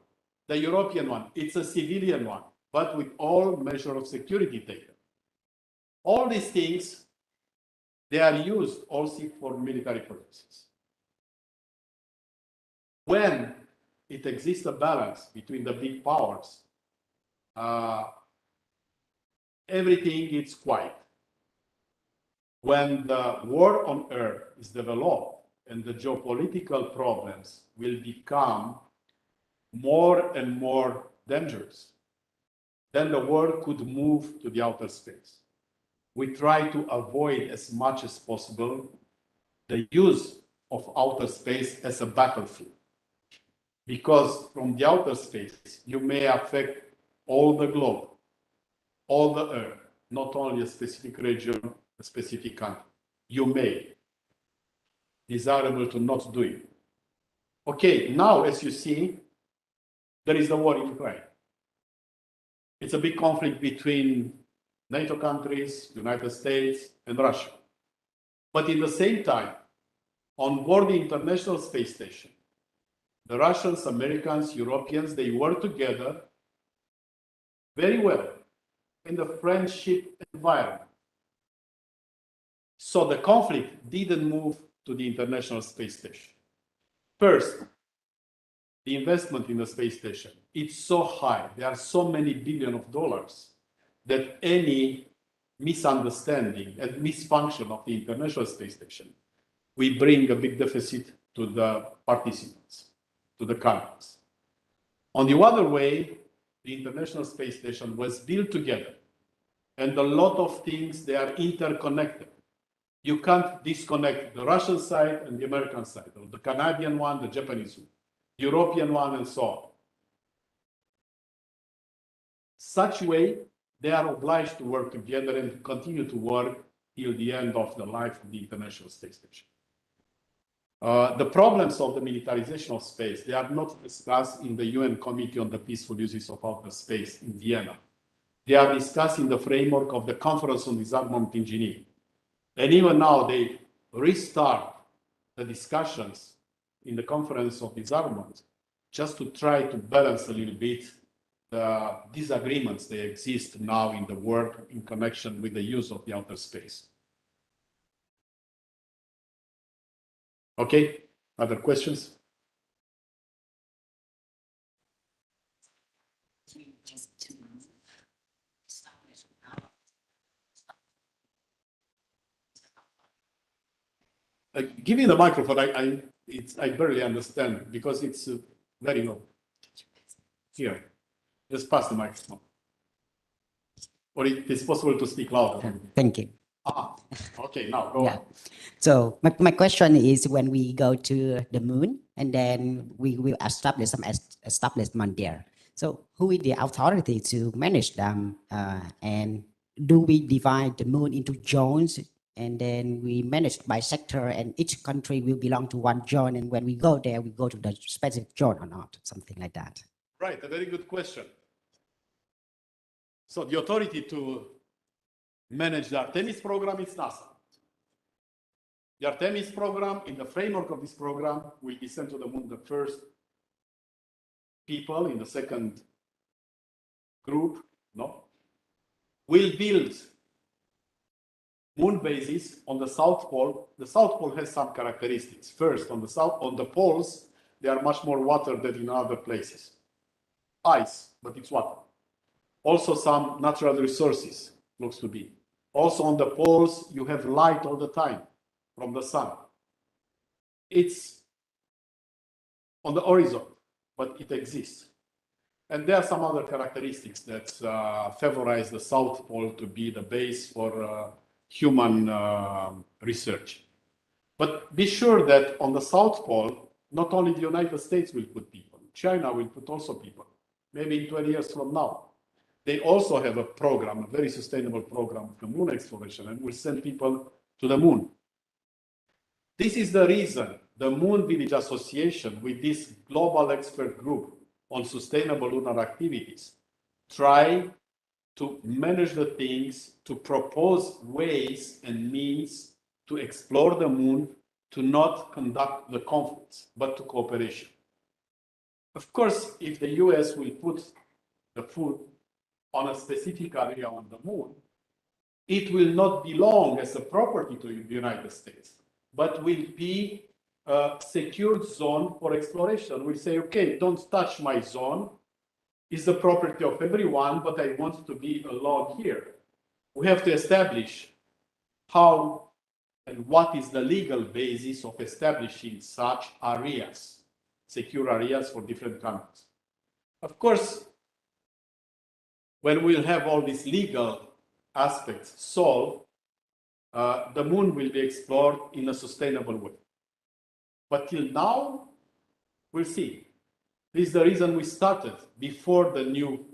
the European one, it's a civilian one, but with all measure of security taken. All these things, they are used also for military purposes. When it exists a balance between the big powers, everything is quiet. When the war on Earth is developed and the geopolitical problems will become more and more dangerous, then the world could move to the outer space. We try to avoid as much as possible the use of outer space as a battlefield. Because from the outer space, you may affect all the globe, all the Earth, not only a specific region, a specific country. You may. Desirable to not do it. Okay, now as you see, there is the war in Ukraine. It's a big conflict between NATO countries, United States, and Russia. But in the same time, on board the International Space Station, the Russians, Americans, Europeans, they work together very well in the friendship environment. So the conflict didn't move to the International Space Station. First, the investment in the space station, it's so high, there are so many billions of dollars that any misunderstanding and misfunction of the International Space Station, we bring a big deficit to the participants, to the countries. On the other way, the International Space Station was built together, and a lot of things, they are interconnected. You can't disconnect the Russian side and the American side, or the Canadian one, the Japanese one, European one, and so on. Such way, they are obliged to work together and continue to work till the end of the life of the International Space Station. The problems of the militarization of space, they are not discussed in the UN Committee on the Peaceful Uses of Outer Space in Vienna. They are discussed in the framework of the Conference on Disarmament Engineering. And even now, they restart the discussions in the Conference of Disarmament just to try to balance a little bit the disagreements that exist now in the world in connection with the use of the outer space. Okay, other questions? Give me the microphone. I barely understand because it's very low. Here, just pass the microphone. Or it is possible to speak louder. Thank you. Okay, now go on. So my question is, when we go to the moon and then we will establish some establishment there. So who is the authority to manage them? And do we divide the moon into zones and then we manage by sector, and each country will belong to one zone, and when we go there, we go to the specific zone or not, something like that? Right, a very good question. So the authority to manage the Artemis program is NASA. The Artemis program, in the framework of this program, will be sent to the moon the first people in the second group, no? Will build moon bases on the South Pole. The South Pole has some characteristics. First, on the poles, there are much more water than in other places. Ice, but it's water. Also some natural resources, looks to be. Also on the poles, you have light all the time from the sun. It's on the horizon, but it exists. And there are some other characteristics that favorize the South Pole to be the base for human research. But be sure that on the South Pole, not only the United States will put people, China will put also people, maybe in 20 years from now. They also have a program, a very sustainable program of the moon exploration, and will send people to the moon. This is the reason the Moon Village Association, with this global expert group on sustainable lunar activities, try to manage the things, to propose ways and means to explore the moon, to not conduct the conflicts, but to cooperation. Of course, if the US will put the foot on a specific area on the moon, it will not belong as a property to the United States, but will be a secured zone for exploration. We say, okay, don't touch my zone. It's the property of everyone, but I want to be alone here. We have to establish how and what is the legal basis of establishing such areas, secure areas for different countries. Of course, when we'll have all these legal aspects solved, the moon will be explored in a sustainable way. But till now, we'll see. This is the reason we started before the new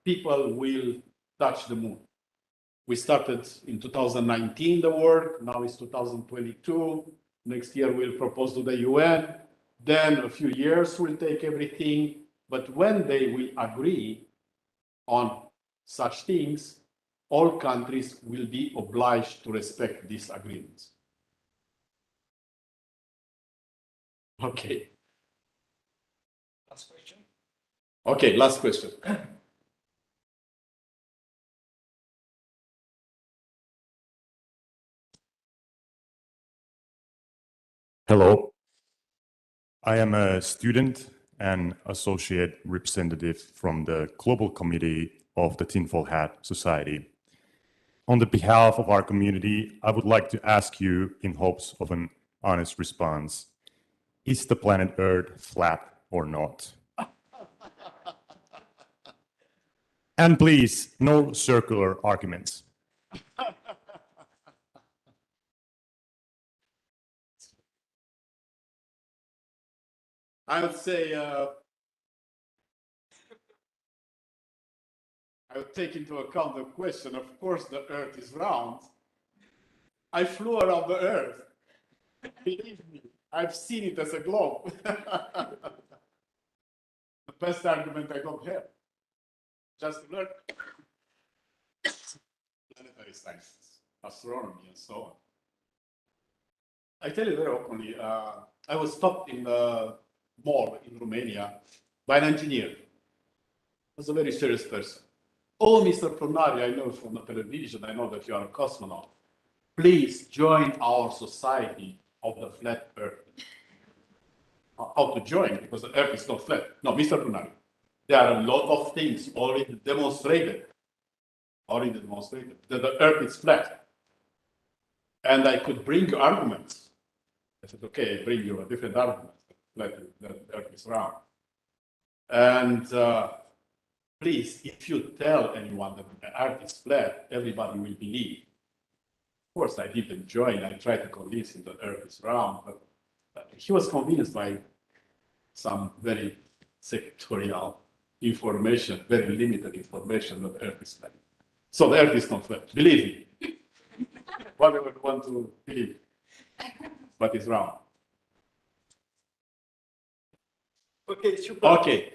people will touch the moon. We started in 2019 the work, now it's 2022. Next year we'll propose to the UN. Then a few years will take everything. But when they will agree on such things, all countries will be obliged to respect these agreements. Okay. Last question. Okay, last question. Hello. I am a student and associate representative from the Global Committee of the Tinfoil Hat Society. On the behalf of our community, I would like to ask you, in hopes of an honest response, is the planet Earth flat or not? And please, no circular arguments. I would say I would take into account the question. Of course, the Earth is round. I flew around the Earth. Believe me, I've seen it as a globe. The best argument I don't have. Just learn planetary sciences, astronomy, and so on. I tell you very openly, I was stopped in the mall in Romania by an engineer. He was a very serious person. Oh, Mr. Prunariu, I know from the television, I know that you are a cosmonaut. Please join our society of the flat Earth. How to join? Because the Earth is not flat. No, Mr. Prunariu, there are a lot of things already demonstrated that the Earth is flat. And I could bring you arguments. I said, okay, I bring you a different argument. That the Earth is round. And please, if you tell anyone that the Earth is flat, everybody will believe. Of course, I didn't join. I tried to convince him that the Earth is round, but he was convinced by some very sectorial information, very limited information that the Earth is flat. So the Earth is not flat. Believe me. Whatever you want to believe, but it's round. Okay, super. Okay.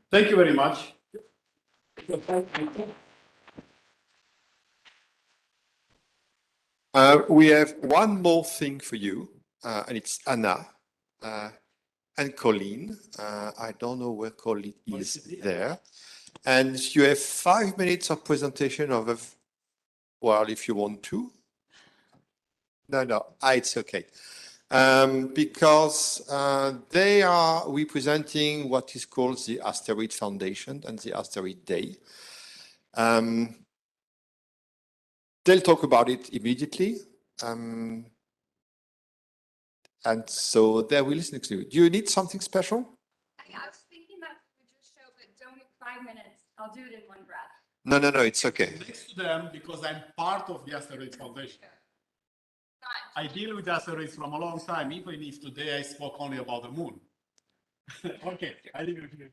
Thank you very much. We have one more thing for you, and it's Anna and Colleen. I don't know where Colleen is there. And you have 5 minutes of presentation of, well, if you want to. No, it's okay. Because they are representing what is called the Asteroid Foundation and the Asteroid Day. They'll talk about it immediately. And so they will listen to you. Do you need something special? I was thinking that we just show, but don't need 5 minutes. I'll do it in one breath. No, it's okay. Next to them, because I'm part of the Asteroid Foundation. Fine. I deal with asteroids from a long time, even if today I spoke only about the moon. Okay, I leave it here.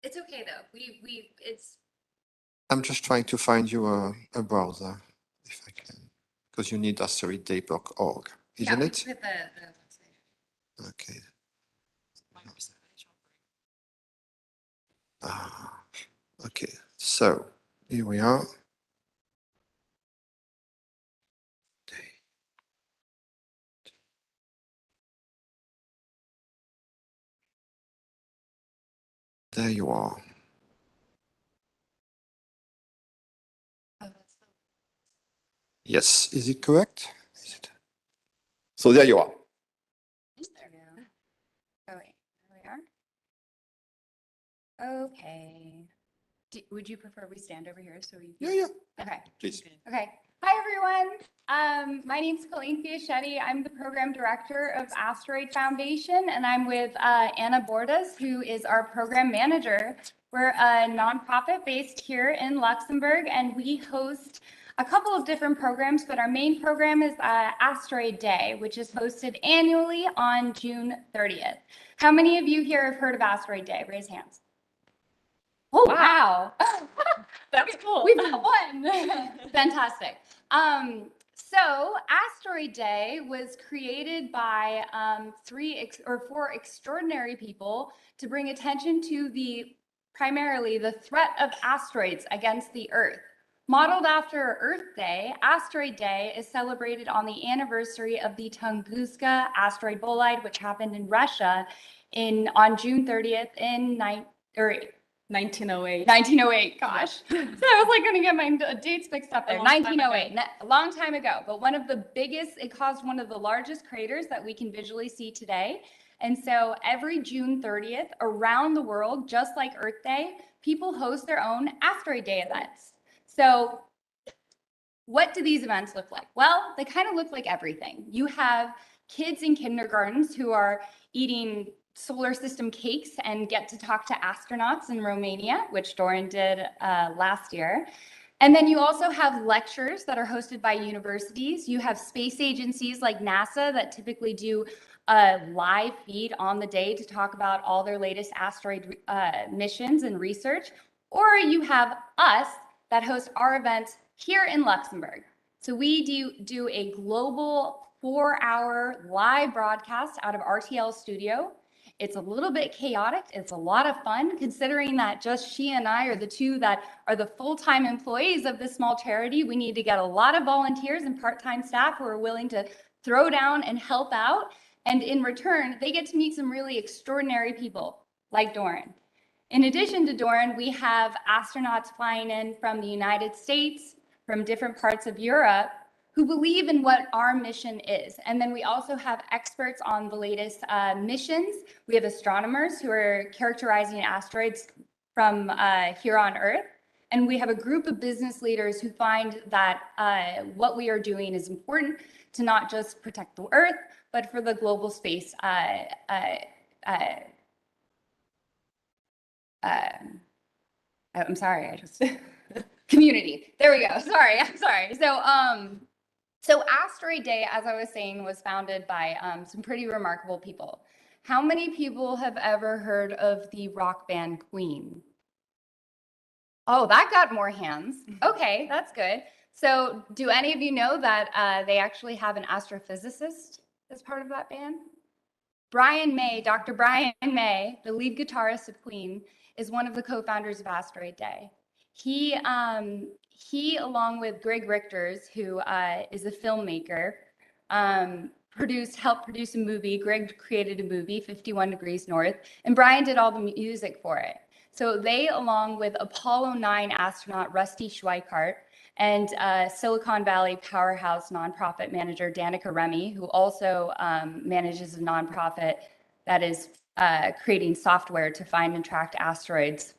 It's okay though. It's I'm just trying to find you a browser, if I can, because you need asteroidday.org, yeah. isn't We it? put the Okay. Okay, so here we are. There you are. Yes, is it correct? Is it? So there you are. There we go. Oh wait, there we are. Okay. Would you prefer we stand over here so we? Yeah, yeah, Okay. please. Okay. Hi, everyone. My name's Colleen Fiaschetti. I'm the program director of Asteroid Foundation, and I'm with Anna Bordas, who is our program manager. We're a nonprofit based here in Luxembourg, and we host a couple of different programs, but our main program is Asteroid Day, which is hosted annually on June 30th. How many of you here have heard of Asteroid Day? Raise hands. Oh, wow. That's cool. We've got one. Fantastic. So Asteroid Day was created by four extraordinary people to bring attention to primarily the threat of asteroids against the Earth. Modeled after Earth Day, Asteroid Day is celebrated on the anniversary of the Tunguska asteroid bolide, which happened in Russia on June 30th in 1908. 1908, gosh. So I was like going to get my dates mixed up there. A long time 1908, ago. a long time ago. But it caused one of the largest craters that we can visually see today. And so every June 30th around the world, just like Earth Day, people host their own Asteroid Day events. So what do these events look like? Well, they kind of look like everything. You have kids in kindergartens who are eating solar system cakes and get to talk to astronauts in Romania, which Dorin did last year. And then you also have lectures that are hosted by universities. You have space agencies like NASA that typically do a live feed on the day to talk about all their latest asteroid missions and research. Or you have us that host our events here in Luxembourg. So we do a global 4-hour live broadcast out of RTL Studio. It's a little bit chaotic. It's a lot of fun considering that just she and I are the two that are the full-time employees of this small charity. We need to get a lot of volunteers and part-time staff who are willing to throw down and help out. And in return, they get to meet some really extraordinary people like Dorin. In addition to Dorin, we have astronauts flying in from the United States, from different parts of Europe, who believe in what our mission is. And then we also have experts on the latest missions. We have astronomers who are characterizing asteroids from here on Earth. And we have a group of business leaders who find that what we are doing is important to not just protect the Earth, but for the global space I'm sorry, I just community. There we go. Sorry, I'm sorry. So Asteroid Day, as I was saying, was founded by some pretty remarkable people. How many people have ever heard of the rock band Queen? Oh, that got more hands. Okay, that's good. So do any of you know that they actually have an astrophysicist as part of that band? Brian May, Dr. Brian May, the lead guitarist of Queen, is one of the co-founders of Asteroid Day. He, along with Greg Richters, who is a filmmaker, helped produce a movie. Greg created a movie, 51 Degrees North, and Brian did all the music for it. So they, along with Apollo 9 astronaut Rusty Schweickart and Silicon Valley powerhouse nonprofit manager Danica Remy, who also manages a nonprofit that is creating software to find and track asteroids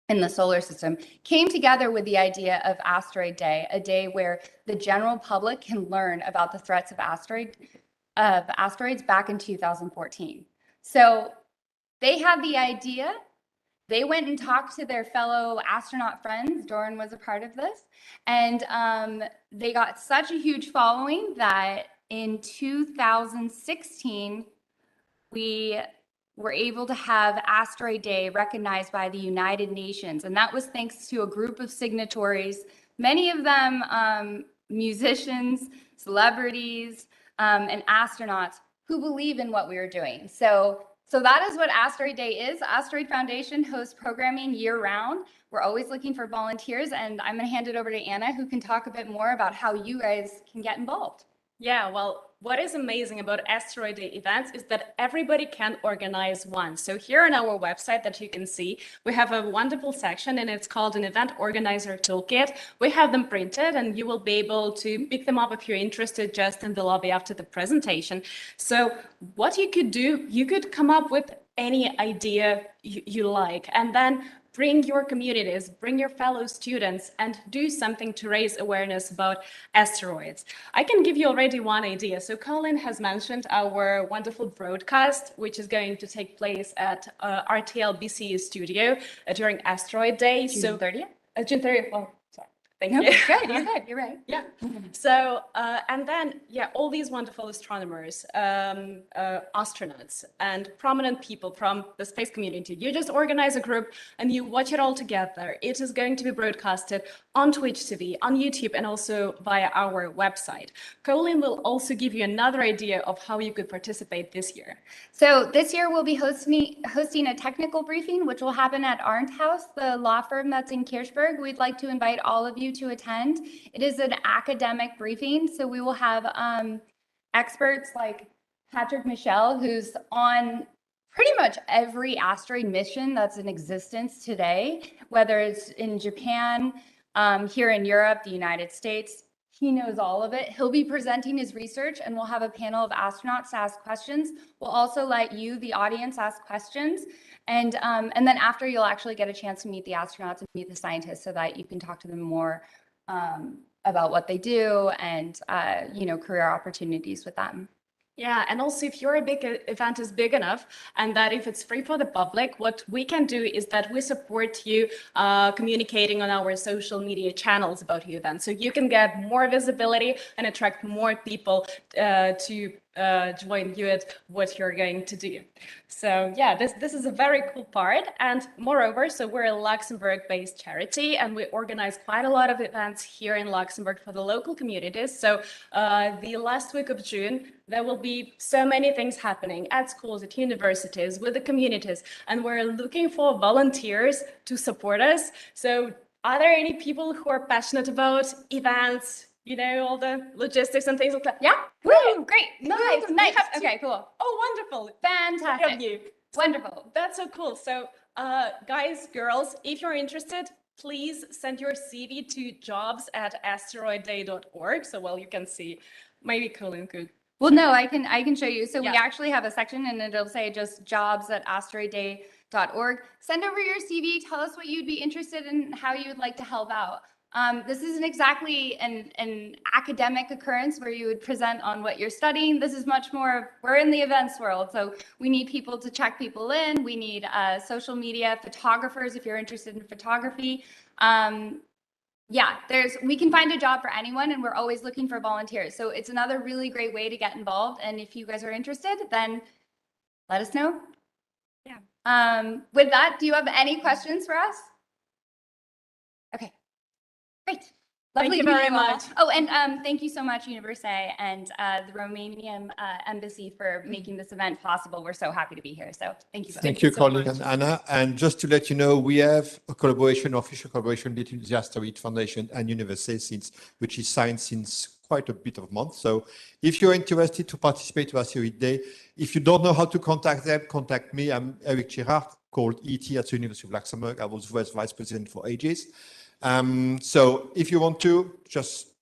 in the solar system, came together with the idea of Asteroid Day, a day where the general public can learn about the threats of asteroids back in 2014. So they had the idea, they went and talked to their fellow astronaut friends. Dorin was a part of this. And they got such a huge following that in 2016, we were able to have Asteroid Day recognized by the United Nations. And that was thanks to a group of signatories, many of them musicians, celebrities, and astronauts who believe in what we are doing. So that is what Asteroid Day is. Asteroid Foundation hosts programming year-round. We're always looking for volunteers, and I'm going to hand it over to Anna, who can talk a bit more about how you guys can get involved. Yeah, well, what is amazing about Asteroid Day events is that everybody can organize one. So here on our website that you can see, we have a wonderful section and it's called an Event Organizer Toolkit. We have them printed and you will be able to pick them up if you're interested just in the lobby after the presentation. So what you could do, you could come up with any idea you like, and then bring your communities, bring your fellow students, and do something to raise awareness about asteroids. I can give you already one idea. So Colin has mentioned our wonderful broadcast, which is going to take place at RTL BCU studio during Asteroid Day. June 30th? June 30th. Well, sorry. Thank No, you. good, you're good, you're right. Yeah. So, and then, yeah, all these wonderful astronomers, astronauts, and prominent people from the space community. You just organize a group and you watch it all together. It is going to be broadcasted on Twitch TV, on YouTube, and also via our website. Colin will also give you another idea of how you could participate this year. So this year we'll be hosting a technical briefing, which will happen at Arndt House, the law firm that's in Kirchberg. We'd like to invite all of you to attend. It is an academic briefing, so we will have experts like Patrick Michel, who's on pretty much every asteroid mission that's in existence today, whether it's in Japan, here in Europe, the United States. He knows all of it. He'll be presenting his research and we'll have a panel of astronauts to ask questions. We'll also let you, the audience, ask questions. And then after, you'll actually get a chance to meet the astronauts and meet the scientists so that you can talk to them more about what they do and, career opportunities with them. Yeah, and also if your event is big enough and that if it's free for the public, what we can do is that we support you communicating on our social media channels about your event. So you can get more visibility and attract more people to join you at what you're going to do. So yeah, this is a very cool part. And moreover, so we're a Luxembourg-based charity and we organize quite a lot of events here in Luxembourg for the local communities. So the last week of June, there will be so many things happening at schools, at universities, with the communities, and we're looking for volunteers to support us. So are there any people who are passionate about events, all the logistics and things like that? Yeah? Woo, great. Nice. Okay, cool. Oh, wonderful. Fantastic. Have you. Wonderful. That's so cool. So guys, girls, if you're interested, please send your CV to jobs@asteroidday.org. So, well, you can see, maybe Colin could. Well, no, I can show you. So Yeah. we actually have a section and it'll say just jobs@asteroidday.org. Send over your CV. Tell us what you'd be interested in, how you would like to help out. This isn't exactly an academic occurrence where you would present on what you're studying. This is much more, we're in the events world. So we need people to check people in. We need social media photographers if you're interested in photography. We can find a job for anyone and we're always looking for volunteers. So it's another really great way to get involved. And if you guys are interested, then let us know. Yeah. With that, do you have any questions for us? Okay, great. Thank you to meet very all. much. Oh, and thank you so much, University and the Romanian Embassy for making this event possible. We're so happy to be here. So thank you. Thank you, so Colin much. and Anna. And just to let you know, we have a official collaboration between the Asteroid Foundation and University, which is signed since quite a bit of months. So if you're interested to participate to Asteroid Day, if you don't know how to contact them, contact me. I'm Eric Girard, called ET at the University of Luxembourg. I was vice president for ages. So if you want to, just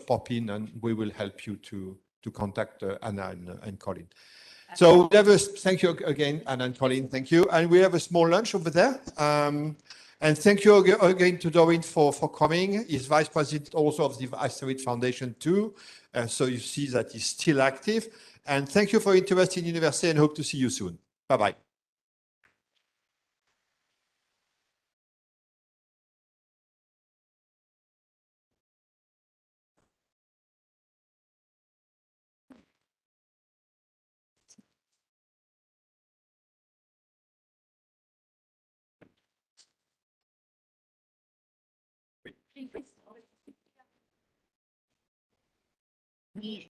pop in and we will help you to contact Anna and Colin. So we have thank you again, Anna and Colin, thank you. And we have a small lunch over there. And thank you again to Dorin for coming. He's vice president also of the Asteroid Foundation too. So you see that he's still active. And thank you for your interest in university and hope to see you soon. Bye-bye. We